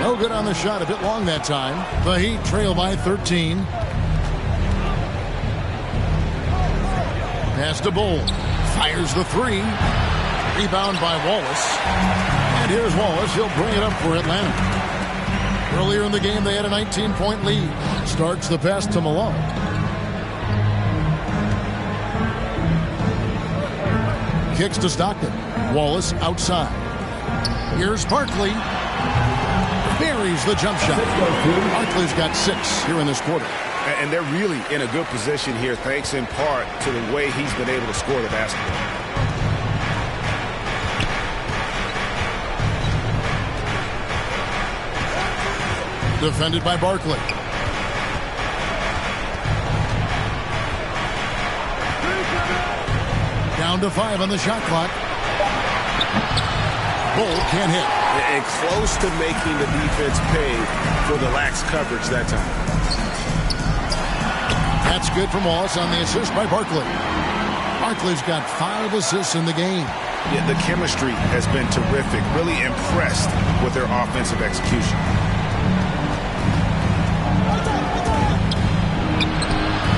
No good on the shot. A bit long that time. The Heat trail by 13. Pass to Bull. Fires the 3. Rebound by Wallace. And here's Wallace. He'll bring it up for Atlanta. Earlier in the game, they had a 19-point lead. Starts the pass to Malone. Kicks to Stockton. Wallace outside. Here's Barkley. Buries the jump shot. Barkley's got 6 here in this quarter. And they're really in a good position here, thanks in part to the way he's been able to score the basketball. Defended by Barkley. Down to 5 on the shot clock. Bull can't hit. And close to making the defense pay for the lax coverage that time. That's good from Wallace on the assist by Barkley. Barkley's got 5 assists in the game. Yeah, the chemistry has been terrific. Really impressed with their offensive execution.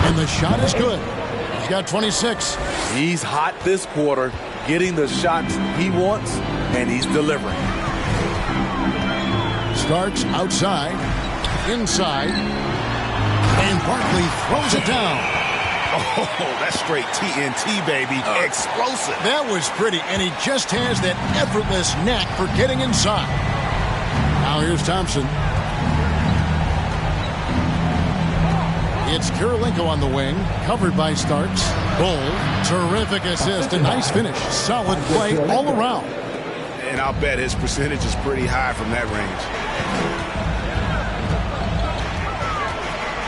And the shot is good. He's got 26. He's hot this quarter, getting the shots he wants, and he's delivering. Starts outside, inside, and Barkley throws it down. Oh, that's straight TNT, baby. Explosive. That was pretty, and he just has that effortless knack for getting inside. Now here's Thompson. It's Kirilenko on the wing, covered by Starks. Bull, terrific assist, a nice finish. Solid play all around. And I'll bet his percentage is pretty high from that range.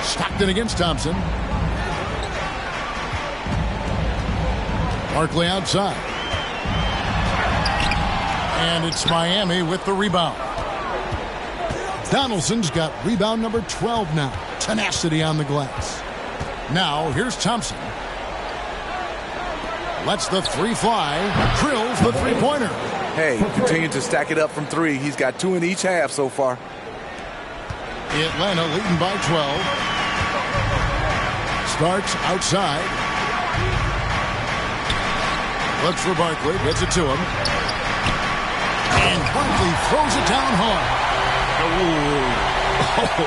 Stockton against Thompson. Barkley outside. And it's Miami with the rebound. Donaldson's got rebound number 12 now. Tenacity on the glass. Now, here's Thompson. Lets the three fly. Drills the three-pointer. Hey, continue to stack it up from three. He's got 2 in each half so far. Atlanta leading by 12. Starks outside. Looks for Barkley. Gets it to him. And Barkley throws it down hard. Oh,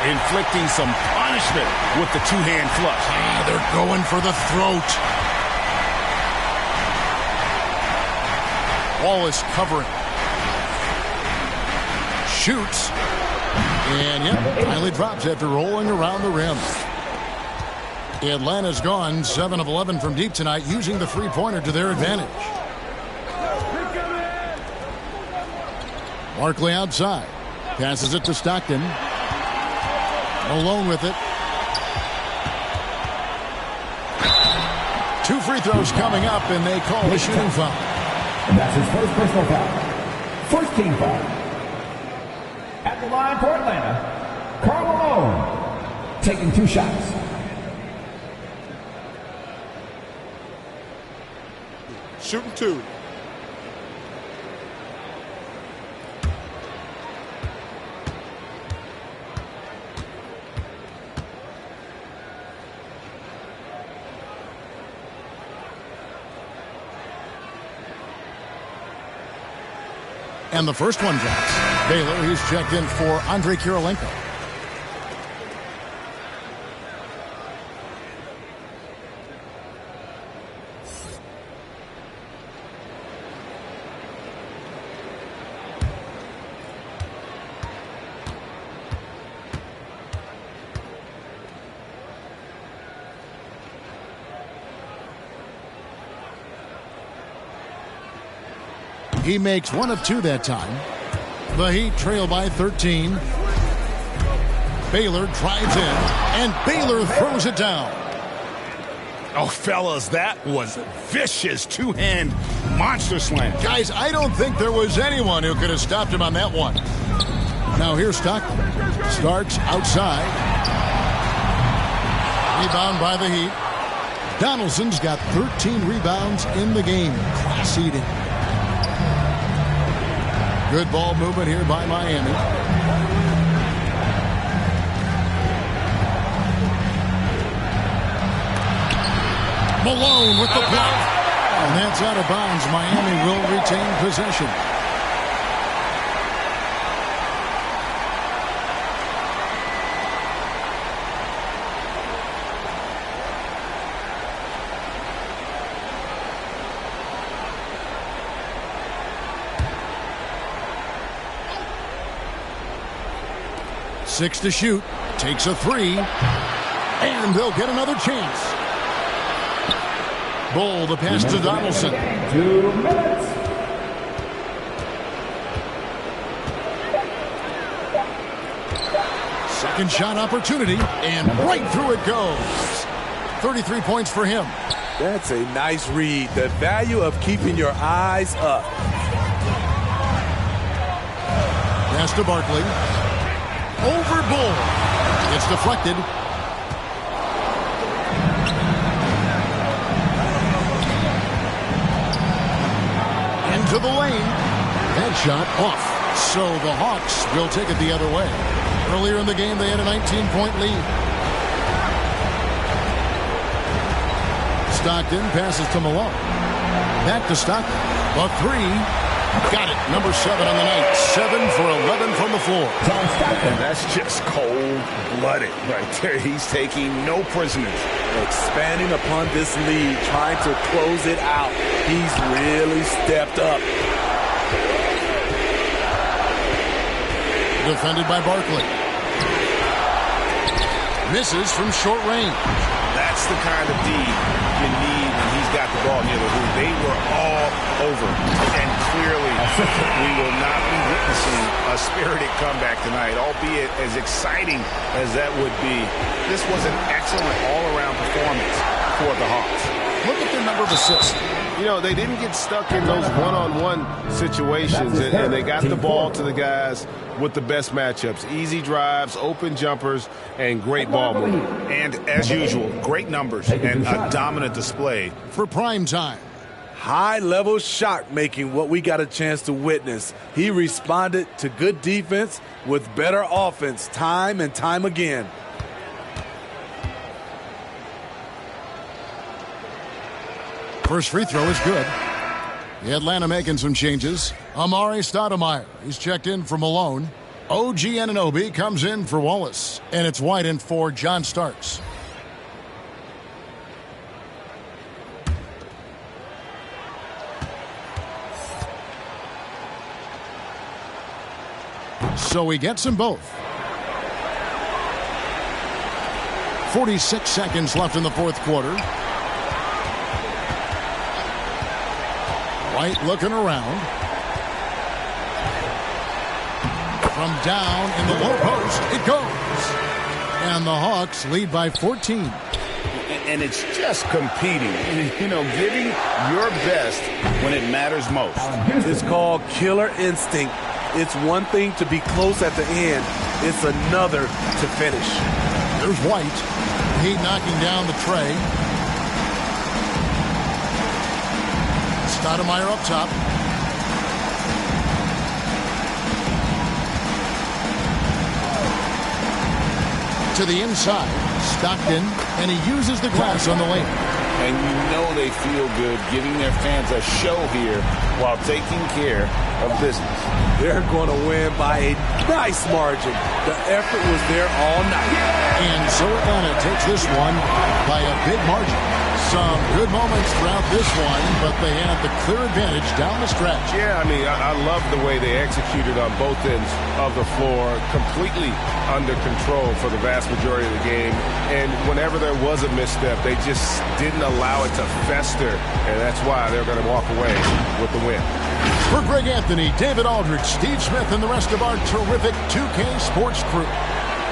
inflicting some punishment with the two-hand flush. They're going for the throat. Wallace covering. Shoots. And, finally drops after rolling around the rim. Atlanta's gone 7 of 11 from deep tonight, using the three-pointer to their advantage. Barkley outside. Passes it to Stockton. Malone with it. 2 free throws coming up, and they call the shooting foul. And that's his first personal foul. First team foul. At the line for Atlanta, Karl Malone, taking 2 shots. Shooting 2. And the first one drops. Baylor, he's checked in for Andre Kirilenko. He makes 1 of 2 that time. The Heat trail by 13. Baylor drives in, and Baylor throws it down. Oh, fellas, that was a vicious two-hand monster slam. Guys, I don't think there was anyone who could have stopped him on that one. Now here's Stockton. Starks outside. Rebound by the Heat. Donaldson's got 13 rebounds in the game. Class-eating. Good ball movement here by Miami. Malone with the block. And that's out of bounds. Miami will retain possession. Six to shoot. Takes a 3. And they'll get another chance. Bull, the pass to Donaldson. 2 minutes. Second shot opportunity. And right through it goes. 33 points for him. That's a nice read. The value of keeping your eyes up. Pass to Barkley. Over Bull. It's deflected. Into the lane. That shot off. So the Hawks will take it the other way. Earlier in the game, they had a 19-point lead. Stockton passes to Malone. Back to Stockton. A 3. Got it. Number 7 on the night. 7 for 11 from the floor. And that's just cold-blooded right there. He's taking no prisoners. Expanding upon this lead, trying to close it out. He's really stepped up. Defended by Barkley. Misses from short range. That's the kind of D you need when he's got the ball near the hoop. They were all over. And clearly, we will not be witnessing a spirited comeback tonight, albeit as exciting as that would be. This was an excellent all-around performance for the Hawks. Look at their number of assists. You know, they didn't get stuck in those one-on-one situations, and they got the ball to the guys with the best matchups. Easy drives, open jumpers, and great ball movement. And, as usual, great numbers and a dominant display. For prime time. High-level shot making, what we got a chance to witness. He responded to good defense with better offense time and time again. First free throw is good. The Atlanta making some changes. Amari Stoudemire, he's checked in for Malone. OG Anunoby comes in for Wallace. And it's White in for John Starks. So he gets them both. 46 seconds left in the fourth quarter. White looking around. From down in the low post, it goes. And the Hawks lead by 14. And it's just competing, you know, giving your best when it matters most. It's called killer instinct. It's one thing to be close at the end. It's another to finish. There's White. He knocking down the tray. Stoudemire up top. To the inside. Stockton. And he uses the glass on the lane. And you know they feel good giving their fans a show here while taking care of business. They're going to win by a nice margin. The effort was there all night. And so Atlanta takes this one by a big margin. Some good moments throughout this one, but they had the clear advantage down the stretch. Yeah, I mean, I love the way they executed on both ends of the floor, completely under control for the vast majority of the game. And whenever there was a misstep, they just didn't allow it to fester, and that's why they're going to walk away with the win. For Greg Anthony, David Aldridge, Steve Smith, and the rest of our terrific 2K Sports crew,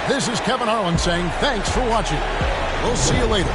this is Kevin Harlan saying thanks for watching. We'll see you later.